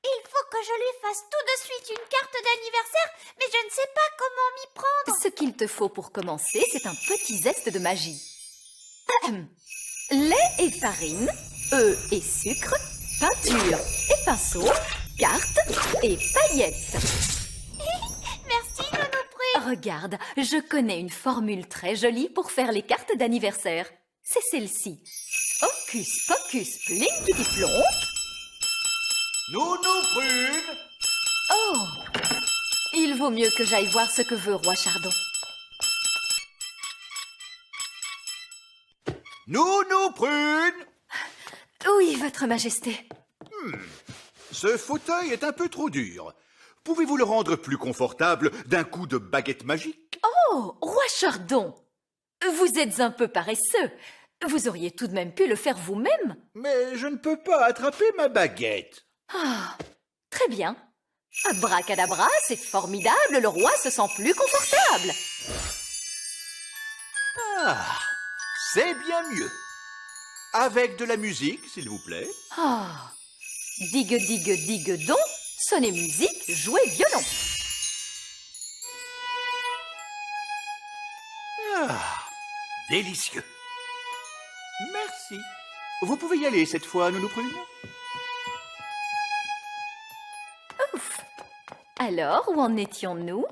Il faut que je lui fasse tout de suite une carte d'anniversaire, mais je ne sais pas comment m'y prendre. ce qu'il te faut pour commencer, c'est un petit zeste de magie. Lait et farine, œufs et sucre, peinture et pinceau, cartes et paillettes. Merci, Nounou Prune. Regarde, je connais une formule très jolie pour faire les cartes d'anniversaire. C'est celle-ci. Hocus pocus plinkety plonk. Nounou Prune! Oh, il vaut mieux que j'aille voir ce que veut Roi Chardon. Nounou Prune! Oui, Votre Majesté. Ce fauteuil est un peu trop dur. Pouvez-vous le rendre plus confortable d'un coup de baguette magique? Oh, Roi Chardon, vous êtes un peu paresseux. Vous auriez tout de même pu le faire vous-même. Mais je ne peux pas attraper ma baguette. Ah, très bien. Abracadabra, c'est formidable, le roi se sent plus confortable. Ah, c'est bien mieux. Avec de la musique, s'il vous plaît. Ah, digue, digue, digue donc, sonnez musique, jouez violon. Ah, délicieux. Merci. Vous pouvez y aller cette fois, Nounou Prune? Ouf. Alors, où en étions-nous?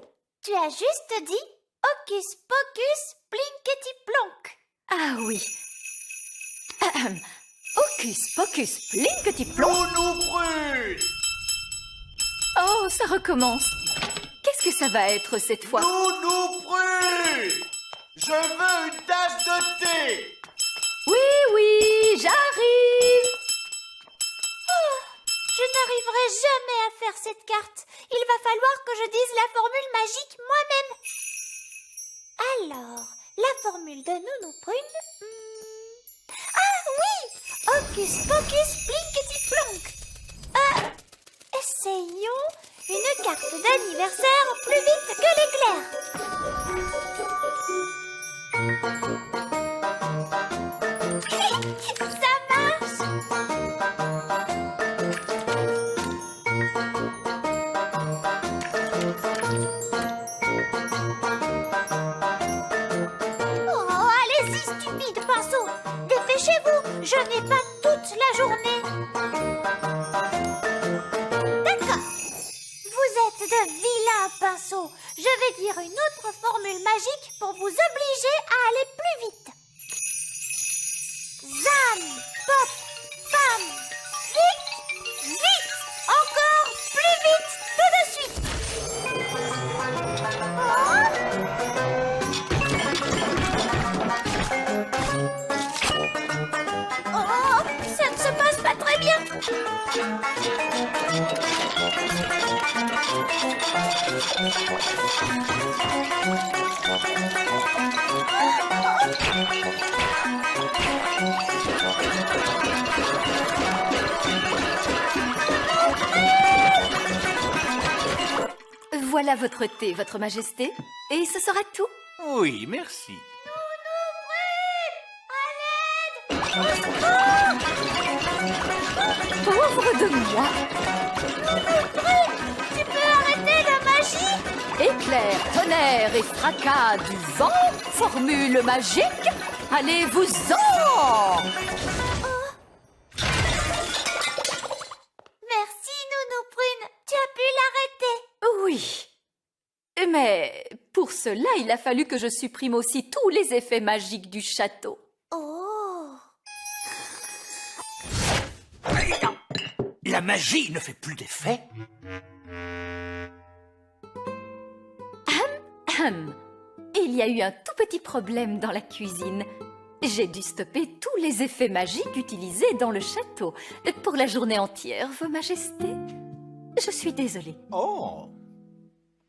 Tu as juste dit Hocus Pocus Plinkety Plonk. Ah oui. Ahem. Hocus pocus plinkety plonk. Nounou Prune! Oh, ça recommence. Qu'est-ce que ça va être cette fois? Nounou Prune! Je veux une tasse de thé! Oui, oui, j'arrive. Je n'arriverai jamais à faire cette carte. Il va falloir que je dise la formule magique moi-même. Alors, la formule de Nounou Prune... Ah oui! Hocus Pocus Plinkety Plonk. Essayons une carte d'anniversaire plus vite que l'éclair. Ça marche! Oh, allez-y, stupide pinceau! Dépêchez-vous, je n'ai pas toute la journée. D'accord. Vous êtes de vilains pinceaux. Je vais dire une autre formule magique pour vous obliger à aller plus vite. Zam, pop, pam, vite, vite, encore plus vite, tout de suite. Voilà votre thé, votre majesté. Et ce sera tout. Oui, merci. Pauvre de moi. Tu peux arrêter la magie? Éclair, tonnerre et fracas du vent, formule magique. Allez-vous-en! Merci, Nounou Prune. Tu as pu l'arrêter. Oui. Mais pour cela, il a fallu que je supprime aussi tous les effets magiques du château. Oh. La magie ne fait plus d'effet. Il y a eu un tout petit problème dans la cuisine. J'ai dû stopper tous les effets magiques utilisés dans le château pour la journée entière, Vos Majestés. Je suis désolée. Oh.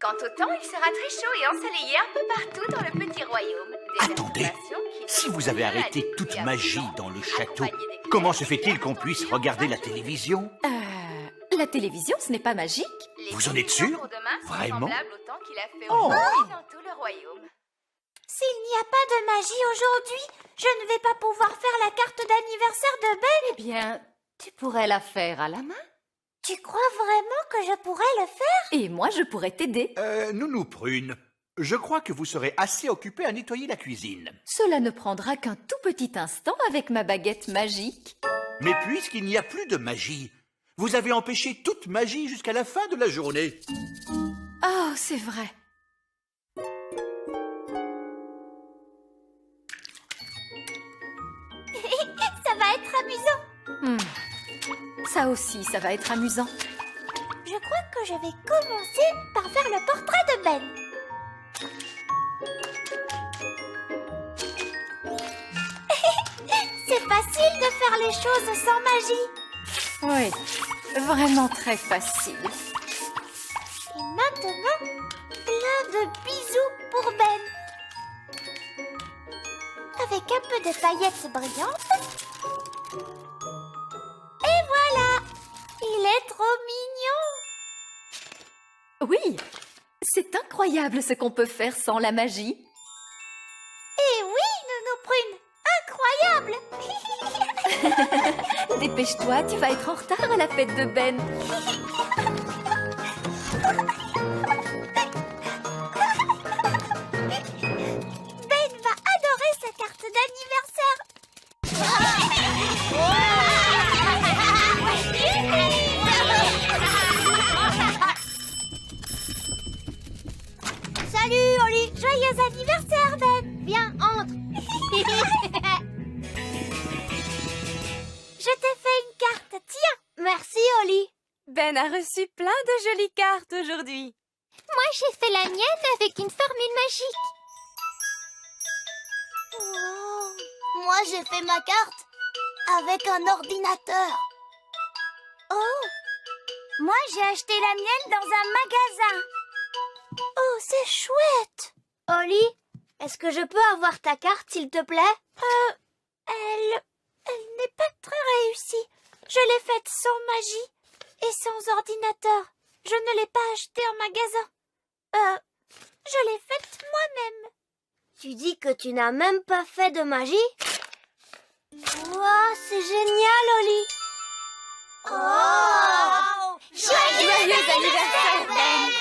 Quant au temps, il sera très chaud et ensoleillé un peu partout dans le petit royaume. Des Attendez, observations qui si vous devront avez la arrêté nuit toute à magie blanc, dans le château, accompagnés des comment cloches se fait-il qu'on puisse regarder la télévision? La télévision, ce n'est pas magique. Vous en êtes sûr? Vraiment? Oh. S'il n'y a pas de magie aujourd'hui, je ne vais pas pouvoir faire la carte d'anniversaire de Ben. Eh bien, tu pourrais la faire à la main. Tu crois vraiment que je pourrais le faire? Et moi, je pourrais t'aider. Nounou Prune, je crois que vous serez assez occupée à nettoyer la cuisine. Cela ne prendra qu'un tout petit instant avec ma baguette magique. Mais puisqu'il n'y a plus de magie, vous avez empêché toute magie jusqu'à la fin de la journée. Oh, c'est vrai. Ça va être amusant. Ça aussi, ça va être amusant. Je crois que je vais commencer par faire le portrait de Ben. C'est facile de faire les choses sans magie. Oui, vraiment très facile. Et maintenant, plein de bisous pour Ben. Avec un peu de paillettes brillantes. Et voilà! Il est trop mignon! Oui, c'est incroyable ce qu'on peut faire sans la magie. Et oui, Nounou Prune! Incroyable! Dépêche-toi, tu vas être en retard à la fête de Ben. Ben va adorer sa carte d'anniversaire! Salut, Oli! Joyeux anniversaire, Ben! Viens, entre! Je t'ai fait une carte, tiens! Merci, Oli! Ben a reçu plein de jolies cartes aujourd'hui. Moi, j'ai fait la mienne avec une formule magique. Wow. Moi, j'ai fait ma carte avec un ordinateur. Oh! Moi, j'ai acheté la mienne dans un magasin. Oh, c'est chouette! Oli, est-ce que je peux avoir ta carte, s'il te plaît? Elle n'est pas très réussie. Je l'ai faite sans magie et sans ordinateur. Je ne l'ai pas achetée en magasin. Je l'ai faite moi-même. Tu dis que tu n'as même pas fait de magie? Wow, c'est génial, Oli! Oh! Joyeux anniversaire, Ben!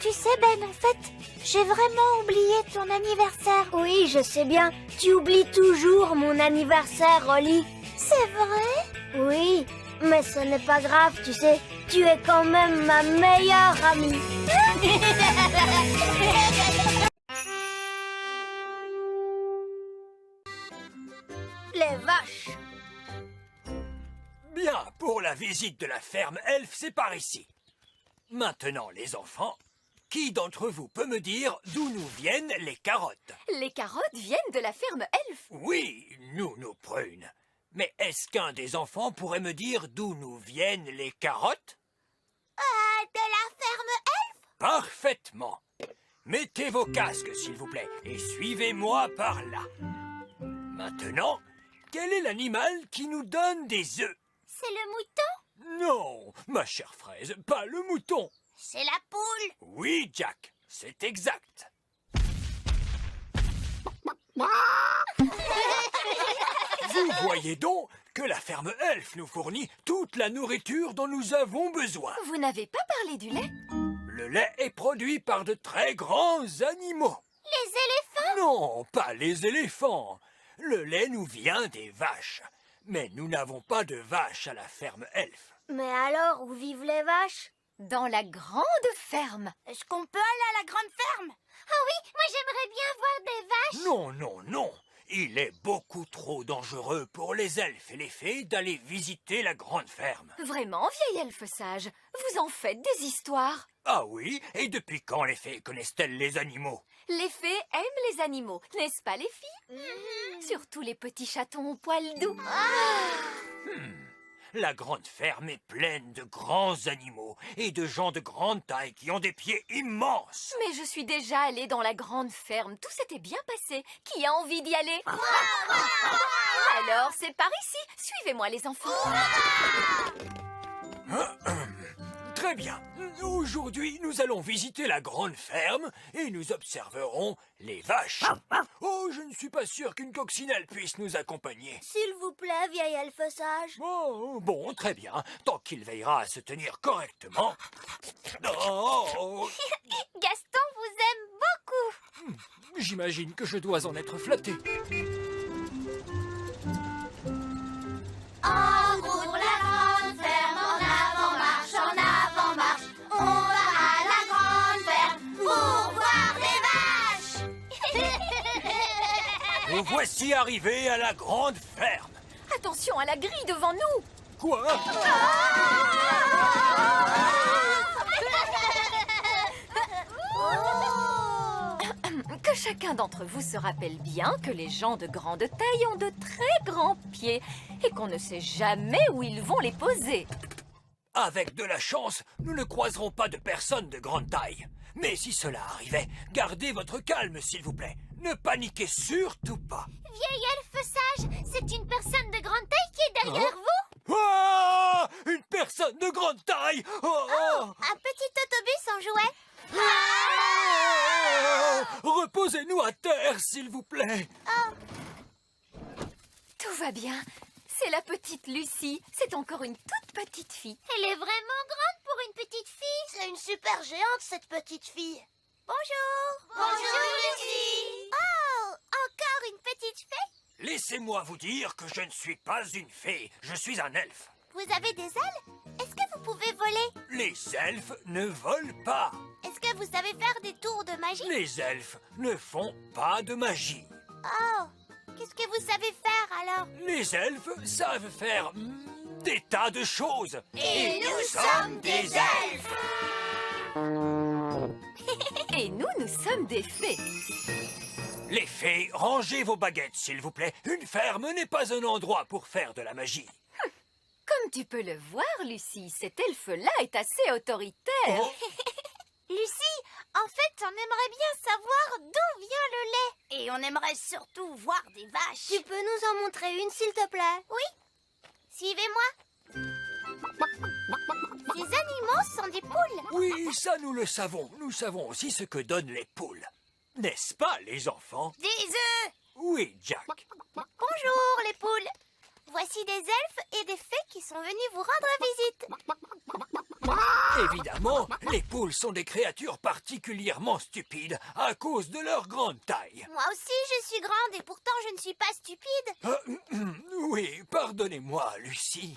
Tu sais, Ben, en fait, j'ai vraiment oublié ton anniversaire. Oui, je sais bien. Tu oublies toujours mon anniversaire, Oli. C'est vrai? Oui, mais ce n'est pas grave, tu sais. Tu es quand même ma meilleure amie. Les vaches. Bien, pour la visite de la ferme elfe, c'est par ici. Maintenant, les enfants, qui d'entre vous peut me dire d'où nous viennent les carottes? Les carottes viennent de la ferme elfe. Oui, nous Prune. Mais est-ce qu'un des enfants pourrait me dire d'où nous viennent les carottes? De la ferme elfe. Parfaitement. Mettez vos casques, s'il vous plaît, et suivez-moi par là. Maintenant, quel est l'animal qui nous donne des œufs? C'est le mouton. Non, ma chère fraise, pas le mouton. C'est la poule. Oui, Jack, c'est exact. Vous voyez donc que la ferme elfe nous fournit toute la nourriture dont nous avons besoin. Vous n'avez pas parlé du lait? Le lait est produit par de très grands animaux. Les éléphants? Non, pas les éléphants. Le lait nous vient des vaches. Mais nous n'avons pas de vaches à la ferme elfe. Mais alors, où vivent les vaches? Dans la grande ferme. Est-ce qu'on peut aller à la grande ferme? Ah oui, moi j'aimerais bien voir des vaches. Non, non, non. Il est beaucoup trop dangereux pour les elfes et les fées d'aller visiter la grande ferme. Vraiment, vieille elfe sage, vous en faites des histoires. Ah oui? Et depuis quand les fées connaissent-elles les animaux? Les fées aiment les animaux, n'est-ce pas les filles? Surtout les petits chatons aux poils doux. La grande ferme est pleine de grands animaux et de gens de grande taille qui ont des pieds immenses. Mais je suis déjà allée dans la grande ferme, tout s'était bien passé. Qui a envie d'y aller? Alors, c'est par ici. Suivez-moi les enfants. Très bien. Aujourd'hui, nous allons visiter la grande ferme et nous observerons les vaches. Oh, je ne suis pas sûr qu'une coccinelle puisse nous accompagner. S'il vous plaît, vieille elfe sage. Oh, bon, très bien. Tant qu'il veillera à se tenir correctement. Oh, Gaston vous aime beaucoup. j'imagine que je dois en être flatté. En route pour la grande ferme, en avant marche, on va à la grande ferme pour voir des vaches. Nous voici arrivés à la grande ferme. Attention à la grille devant nous. Quoi? Que chacun d'entre vous se rappelle bien que les gens de grande taille ont de très grands pieds et qu'on ne sait jamais où ils vont les poser. Avec de la chance, nous ne croiserons pas de personnes de grande taille. Mais si cela arrivait, gardez votre calme, s'il vous plaît. Ne paniquez surtout pas. Vieille elfe sage, c'est une personne de grande taille qui est derrière vous. Ah! Une personne de grande taille! Oh, oh! Un petit autobus en jouet. Reposez-nous à terre, s'il vous plaît. Tout va bien. C'est la petite Lucie. C'est encore une toute petite fille. Elle est vraiment grande pour une petite fille. C'est une super géante, cette petite fille. Bonjour. Bonjour, Lucie. Oh, encore une petite fée? Laissez-moi vous dire que je ne suis pas une fée. Je suis un elfe. Vous avez des ailes? Est-ce que vous pouvez voler? Les elfes ne volent pas. Est-ce que vous savez faire des tours de magie? Les elfes ne font pas de magie. Oh, qu'est-ce que vous savez faire alors? Les elfes savent faire des tas de choses. Et nous sommes des elfes. Et nous sommes des fées. Les fées, rangez vos baguettes, s'il vous plaît. Une ferme n'est pas un endroit pour faire de la magie. Comme tu peux le voir, Lucie, cet elfe-là est assez autoritaire. Lucie, en fait, on aimerait bien savoir d'où vient le lait. Et on aimerait surtout voir des vaches. Tu peux nous en montrer une, s'il te plaît? Oui. Suivez-moi. Ces animaux sont des poules. Oui, ça nous le savons. Nous savons aussi ce que donnent les poules. N'est-ce pas, les enfants? Des œufs. Oui, Jack. Bonjour, les poules. Voici des elfes et des fées qui sont venus vous rendre visite. Évidemment, les poules sont des créatures particulièrement stupides à cause de leur grande taille. Moi aussi, je suis grande et pourtant je ne suis pas stupide. Oui, pardonnez-moi, Lucie.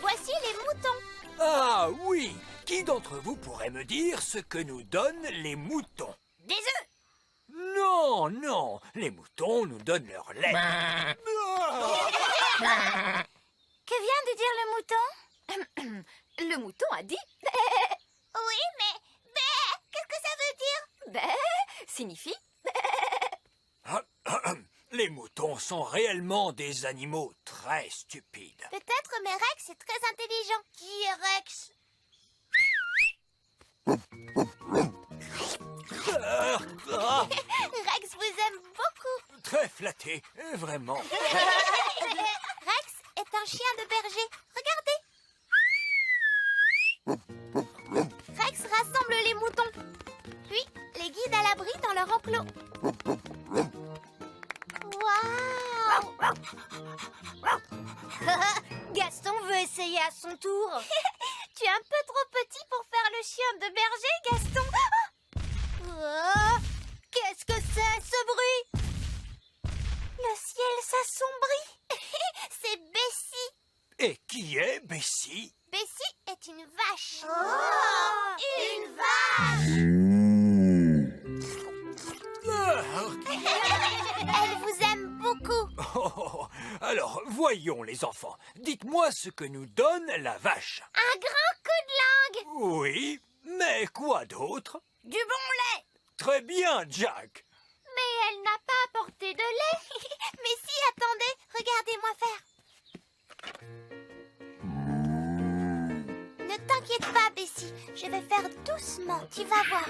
Voici les moutons. Ah oui, qui d'entre vous pourrait me dire ce que nous donnent les moutons? Des œufs. Non, non, les moutons nous donnent leur lait. Que vient de dire le mouton? Le mouton a dit Oui, mais qu'est-ce que ça veut dire? signifie Les moutons sont réellement des animaux très stupides. Peut-être, mais Rex est très intelligent. Qui est Rex? Rex vous aime beaucoup. Très flatté, vraiment. Rex est un chien de berger. Regardez. Rex rassemble les moutons, puis les guide à l'abri dans leur enclos. Waouh! Gaston veut essayer à son tour. Tu es un peu trop petit pour faire le chien de berger, Gaston. Oh, qu'est-ce que c'est ce bruit? Le ciel s'assombrit. C'est Bessie. Et qui est Bessie? Bessie est une vache. Une vache. Elle vous aime beaucoup. Oh, alors, voyons les enfants. Dites-moi ce que nous donne la vache. Un grand coup de langue. Oui, mais quoi d'autre? Du bon lait. Très bien, Jack. Mais elle n'a pas apporté de lait. Mais si, attendez, regardez-moi faire. Ne t'inquiète pas, Bessie. Je vais faire doucement, tu vas voir.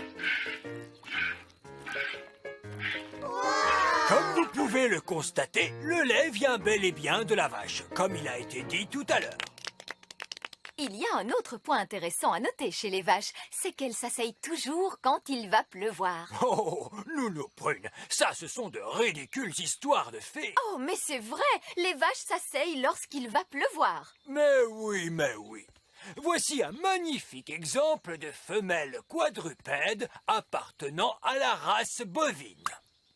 Comme vous pouvez le constater, le lait vient bel et bien de la vache, comme il a été dit tout à l'heure. Il y a un autre point intéressant à noter chez les vaches, c'est qu'elles s'asseyent toujours quand il va pleuvoir. Oh, Nounou Prune, ça ce sont de ridicules histoires de fées. Oh, mais c'est vrai, les vaches s'asseyent lorsqu'il va pleuvoir. Mais oui, mais oui. Voici un magnifique exemple de femelle quadrupède appartenant à la race bovine.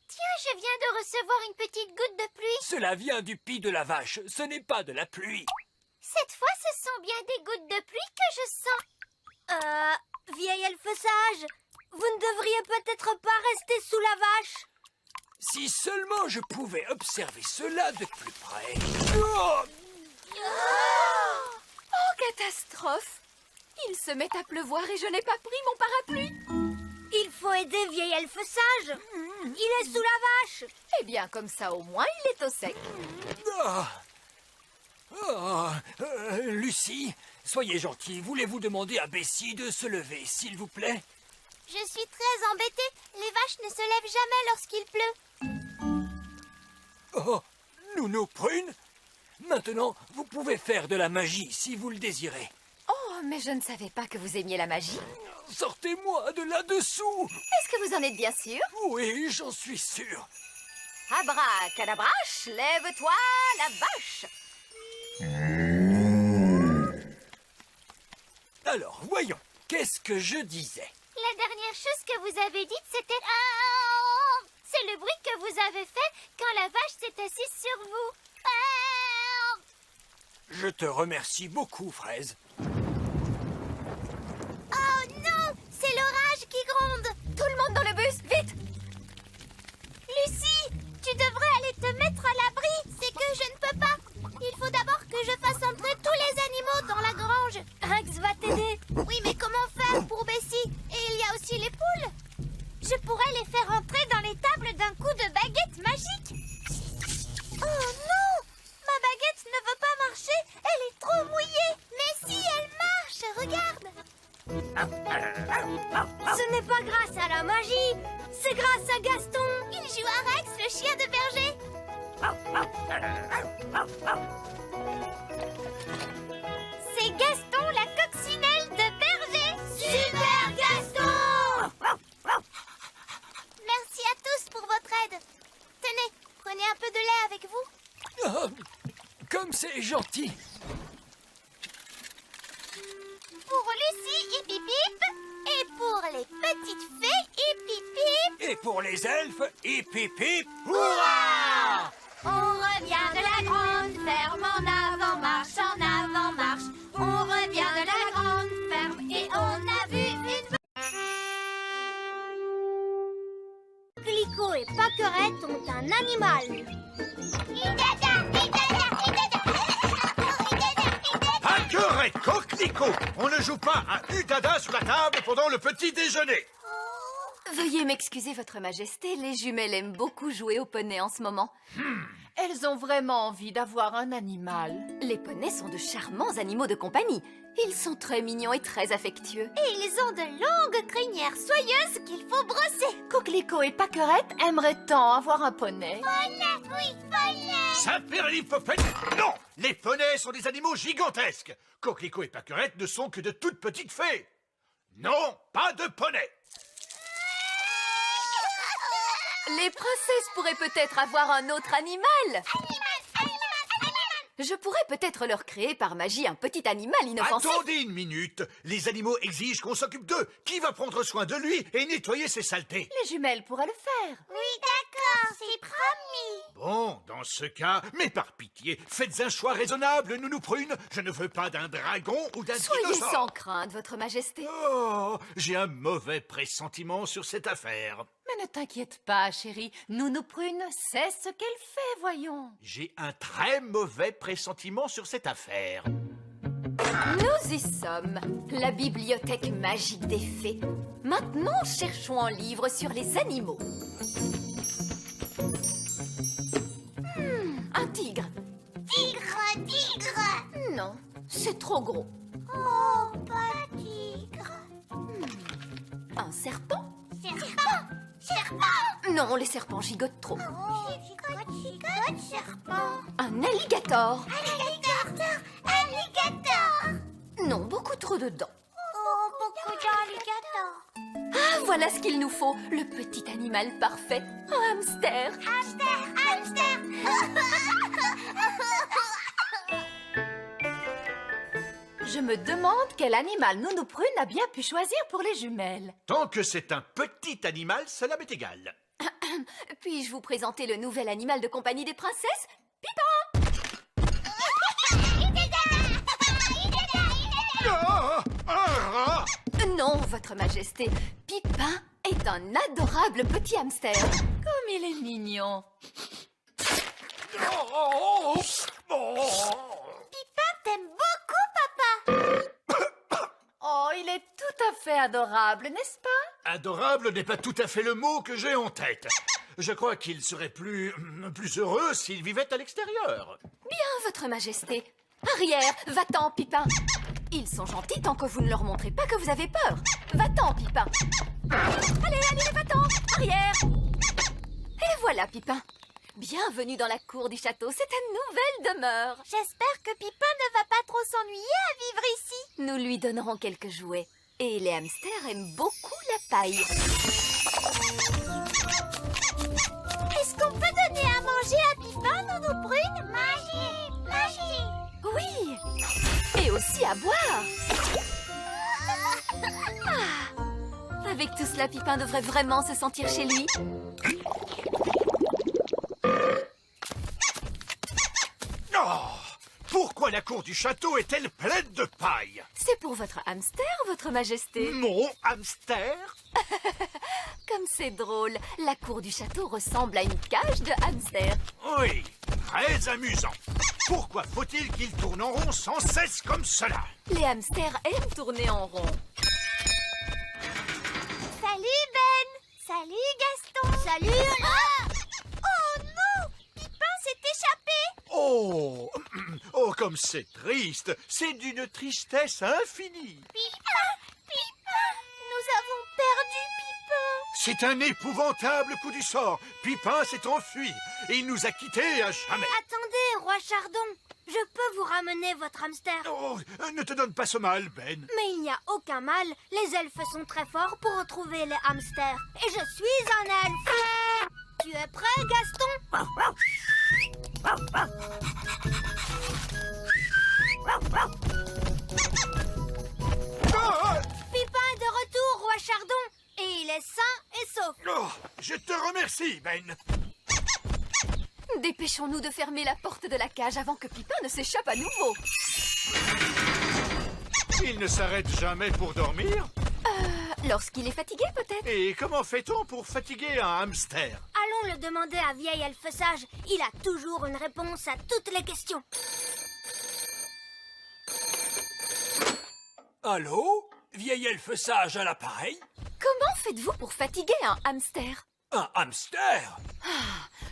Tiens, je viens de recevoir une petite goutte de pluie. Cela vient du pis de la vache, ce n'est pas de la pluie. Cette fois, ce sont bien des gouttes de pluie que je sens. Vieil elfe sage, vous ne devriez peut-être pas rester sous la vache. Si seulement je pouvais observer cela de plus près. Oh! Oh, catastrophe! Il se met à pleuvoir et je n'ai pas pris mon parapluie. Il faut aider vieil elfe sage. Il est sous la vache. Eh bien, comme ça, au moins, il est au sec. Lucie, soyez gentille, voulez-vous demander à Bessie de se lever, s'il vous plaît? Je suis très embêtée. Les vaches ne se lèvent jamais lorsqu'il pleut. Oh, Nounou Prune, maintenant, vous pouvez faire de la magie si vous le désirez. Oh, mais je ne savais pas que vous aimiez la magie. Sortez-moi de là-dessous! Est-ce que vous en êtes bien sûr? Oui, j'en suis sûr. Abracadabrache, lève-toi, la vache! Alors, voyons, qu'est-ce que je disais? La dernière chose que vous avez dite, c'était... C'est le bruit que vous avez fait quand la vache s'est assise sur vous. Je te remercie beaucoup, Fraise. Oh non! C'est l'orage qui gronde! Tout le monde dans le bus, vite! Lucie, tu devrais aller te mettre à l'abri. C'est que je ne peux pas. Il faut d'abord que je fasse entrer tous les animaux dans la grange. Rex va t'aider. Oui, mais comment faire pour Bessie? Et il y a aussi les poules. Je pourrais les faire entrer dans les tables d'un coup de baguette magique. Oh non! Ma baguette ne veut pas marcher. Elle est trop mouillée. Mais si, elle marche. Regarde. Ce n'est pas grâce à la magie, c'est grâce à Gaston. Il joue à Rex, le chien de berger. C'est Gaston, la coccinelle de berger. Super Gaston! Merci à tous pour votre aide. Tenez, prenez un peu de lait avec vous. Oh, comme c'est gentil. Pour Lucie, hip hip hip. Et pour les petites fées, hip hip hip. Et pour les elfes, hip hip hip, Hurrah! On revient de la grande ferme en avant-marche, en avant-marche. On revient de la grande ferme et on a vu une... Clicquot et Pâquerette ont un animal. Pâquerette, coquelicot, on ne joue pas à Udada sous la table pendant le petit déjeuner. Veuillez m'excuser, Votre Majesté, les jumelles aiment beaucoup jouer au poney en ce moment. Elles ont vraiment envie d'avoir un animal. Les poneys sont de charmants animaux de compagnie. Ils sont très mignons et très affectueux. Et ils ont de longues crinières soyeuses qu'il faut brosser. Coquelicot et Pâquerette aimeraient tant avoir un poney. Poney, oui, poney. Saint-Pérlipopette, non! Les poneys sont des animaux gigantesques. Coquelicot et Pâquerette ne sont que de toutes petites fées. Non, pas de poney. Les princesses pourraient peut-être avoir un autre animal. Je pourrais peut-être leur créer par magie un petit animal inoffensif. Attendez une minute. Les animaux exigent qu'on s'occupe d'eux. Qui va prendre soin de lui et nettoyer ses saletés? Les jumelles pourraient le faire. Oui, d'accord, c'est promis. Bon, dans ce cas, mais par pitié, faites un choix raisonnable, Nounou Prune. Je ne veux pas d'un dragon ou d'un Soyez dinosaure. sans crainte, Votre Majesté. Oh, j'ai un mauvais pressentiment sur cette affaire. Mais ne t'inquiète pas, chérie. Nounou Prune sait ce qu'elle fait, voyons. J'ai un très mauvais pressentiment sur cette affaire. Nous y sommes. La bibliothèque magique des fées. Maintenant, cherchons un livre sur les animaux. Un tigre. Tigre. Non, c'est trop gros. Oh, pas tigre. Un serpent. Serpent. Non, les serpents gigotent trop. Oh, gigote, serpent. Un alligator. Alligator. Non, beaucoup trop de dents. Oh, beaucoup d'alligators. Ah, voilà ce qu'il nous faut. Le petit animal parfait. Un hamster. Hamster. Je me demande quel animal Nounou Prune a bien pu choisir pour les jumelles. Tant que c'est un petit animal, cela m'est égal. Puis-je vous présenter le nouvel animal de compagnie des princesses? Non, Votre Majesté. Pipin est un adorable petit hamster. Comme il est mignon. Pipin t'aime beaucoup, papa. Oh, il est tout à fait adorable, n'est-ce pas? Adorable n'est pas tout à fait le mot que j'ai en tête. Je crois qu'il serait plus heureux s'il vivait à l'extérieur. Bien, Votre Majesté. Arrière, va-t'en, Pipin. Ils sont gentils tant que vous ne leur montrez pas que vous avez peur. Va-t'en, Pipin. Allez, va-t'en. Arrière. Et voilà, Pipin. Bienvenue dans la cour du château. C'est ta nouvelle demeure. J'espère que Pipin ne va pas trop s'ennuyer à vivre ici. Nous lui donnerons quelques jouets. Et les hamsters aiment beaucoup la paille. Est-ce qu'on peut donner à manger à Pipin, Nounou Prune? Magie. Oui. Et aussi à boire. Avec tout cela, Pipin devrait vraiment se sentir chez lui. Oh, pourquoi la cour du château est-elle pleine de paille? C'est pour votre hamster, Votre Majesté. Mon hamster? Comme c'est drôle, la cour du château ressemble à une cage de hamster. Oui, très amusant. Pourquoi faut-il qu'il tourne en rond sans cesse comme cela? Les hamsters aiment tourner en rond. Salut, Ben. Salut, Gaston. Salut, Oh non, Pipin s'est échappé. Oh, oh, comme c'est triste. C'est d'une tristesse infinie. Pipin. Nous avons perdu Pipin. C'est un épouvantable coup du sort. Pipin s'est enfui et il nous a quittés à jamais. Attendez, Roi Chardon. Je peux vous ramener votre hamster. Oh, ne te donne pas ce mal, Ben. Mais il n'y a aucun mal. Les elfes sont très forts pour retrouver les hamsters. Et je suis un elfe. Tu es prêt, Gaston? Pipin est de retour, Roi Chardon. Et il est sain et sauf. Oh, je te remercie, Ben. Dépêchons-nous de fermer la porte de la cage avant que Pipin ne s'échappe à nouveau. Il ne s'arrête jamais pour dormir? Lorsqu'il est fatigué, peut-être. Et comment fait-on pour fatiguer un hamster? Allons le demander à Vieil Elfe Sage. Il a toujours une réponse à toutes les questions. Allô? Vieil elfe sage à l'appareil? Comment faites-vous pour fatiguer un hamster? Un hamster?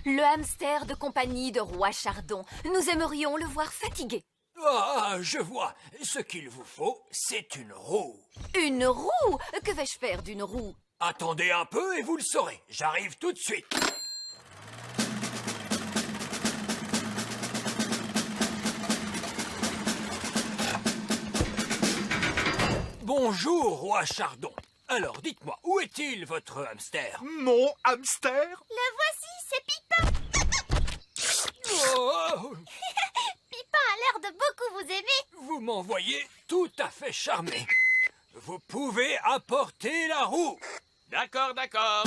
Le hamster de compagnie de Roi Chardon. Nous aimerions le voir fatigué. Ah, je vois. Ce qu'il vous faut, c'est une roue. Une roue? Que vais-je faire d'une roue? Attendez un peu et vous le saurez. J'arrive tout de suite. Bonjour, Roi Chardon. Alors, dites-moi, où est-il, votre hamster? Mon hamster? Le voici, c'est Pipin. Oh, Pipin a l'air de beaucoup vous aimer. vous m'envoyez tout à fait charmé. Vous pouvez apporter la roue. D'accord, d'accord.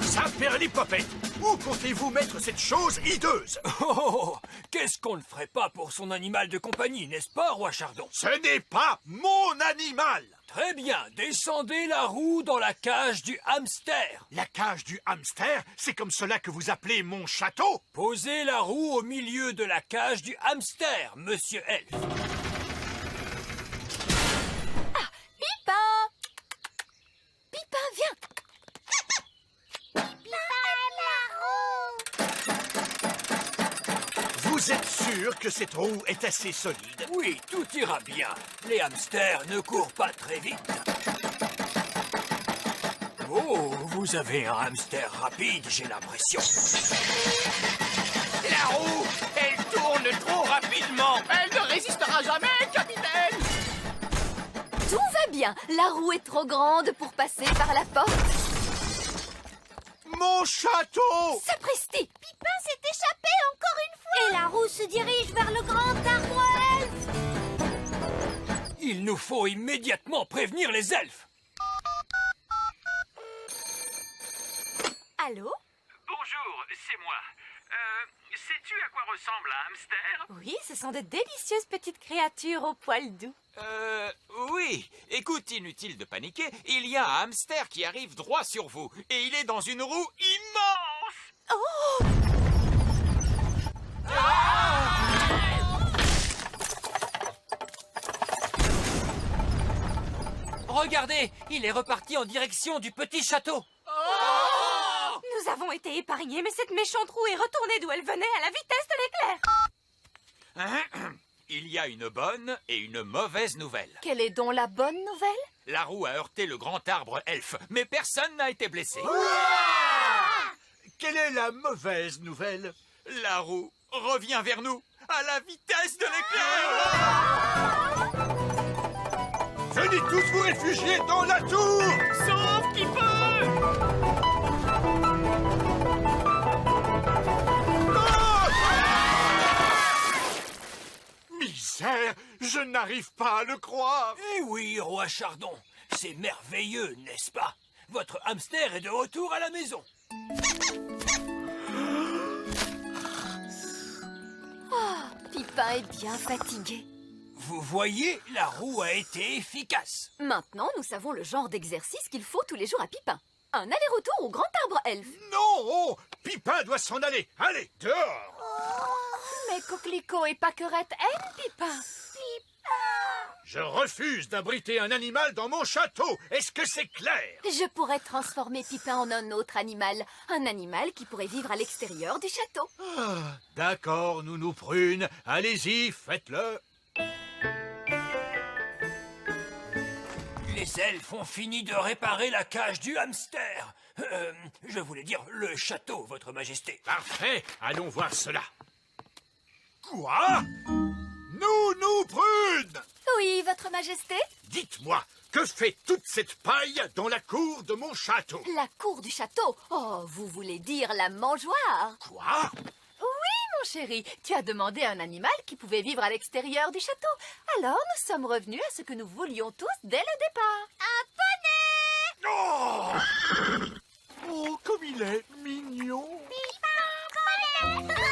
Saperlipopette, où comptez-vous mettre cette chose hideuse? Oh, qu'est-ce qu'on ne ferait pas pour son animal de compagnie, n'est-ce pas, Roi Chardon? Ce n'est pas mon animal! Très bien, descendez la roue dans la cage du hamster. La cage du hamster, c'est comme cela que vous appelez mon château? Posez la roue au milieu de la cage du hamster, Monsieur Elf. Pipin! Pipin, viens! Vous êtes sûr que cette roue est assez solide? Oui, tout ira bien. Les hamsters ne courent pas très vite. Oh, vous avez un hamster rapide, j'ai l'impression. La roue, elle tourne trop rapidement. Elle ne résistera jamais, capitaine. Tout va bien. La roue est trop grande pour passer par la porte. Mon château! Sapristi! Pipin s'est échappé encore une fois! Et la roue se dirige vers le grand arbre elfe! Il nous faut immédiatement prévenir les elfes. Allô? Bonjour, c'est moi. Sais-tu à quoi ressemble un hamster? Oui, ce sont de délicieuses petites créatures aux poils doux. Oui. Écoute, inutile de paniquer, il y a un hamster qui arrive droit sur vous. Et il est dans une roue immense. Oh! Regardez, il est reparti en direction du petit château. Nous avons été épargnés, mais cette méchante roue est retournée d'où elle venait à la vitesse de l'éclair. Il y a une bonne et une mauvaise nouvelle. Quelle est donc la bonne nouvelle? La roue a heurté le grand arbre elfe, mais personne n'a été blessé. Quelle est la mauvaise nouvelle? La roue revient vers nous à la vitesse de l'éclair. Venez tous vous réfugier dans la tour! Sauf qui peut! Misère, je n'arrive pas à le croire. Eh oui, Roi Chardon, c'est merveilleux, n'est-ce pas? Votre hamster est de retour à la maison. Pipin est bien fatigué. Vous voyez, la roue a été efficace. Maintenant, nous savons le genre d'exercice qu'il faut tous les jours à Pipin. Un aller-retour au grand arbre elfe. Non! Pipin doit s'en aller. Allez, dehors! Mais Coquelicot et Pâquerette aiment Pipin. Je refuse d'abriter un animal dans mon château. Est-ce que c'est clair? Je pourrais transformer Pipin en un autre animal. Un animal qui pourrait vivre à l'extérieur du château. D'accord, Nounou Prune. Allez-y, faites-le. Les elfes ont fini de réparer la cage du hamster. Je voulais dire le château, votre majesté. Parfait, allons voir cela. Quoi? Nounou Prune! Oui, votre majesté? Dites-moi, que fait toute cette paille dans la cour de mon château? La cour du château? Oh, vous voulez dire la mangeoire? Quoi? Oui, mon chéri, tu as demandé un animal qui pouvait vivre à l'extérieur du château. Alors, nous sommes revenus à ce que nous voulions tous dès le départ. Oh! Oh, comme il est mignon! Pipin, poney!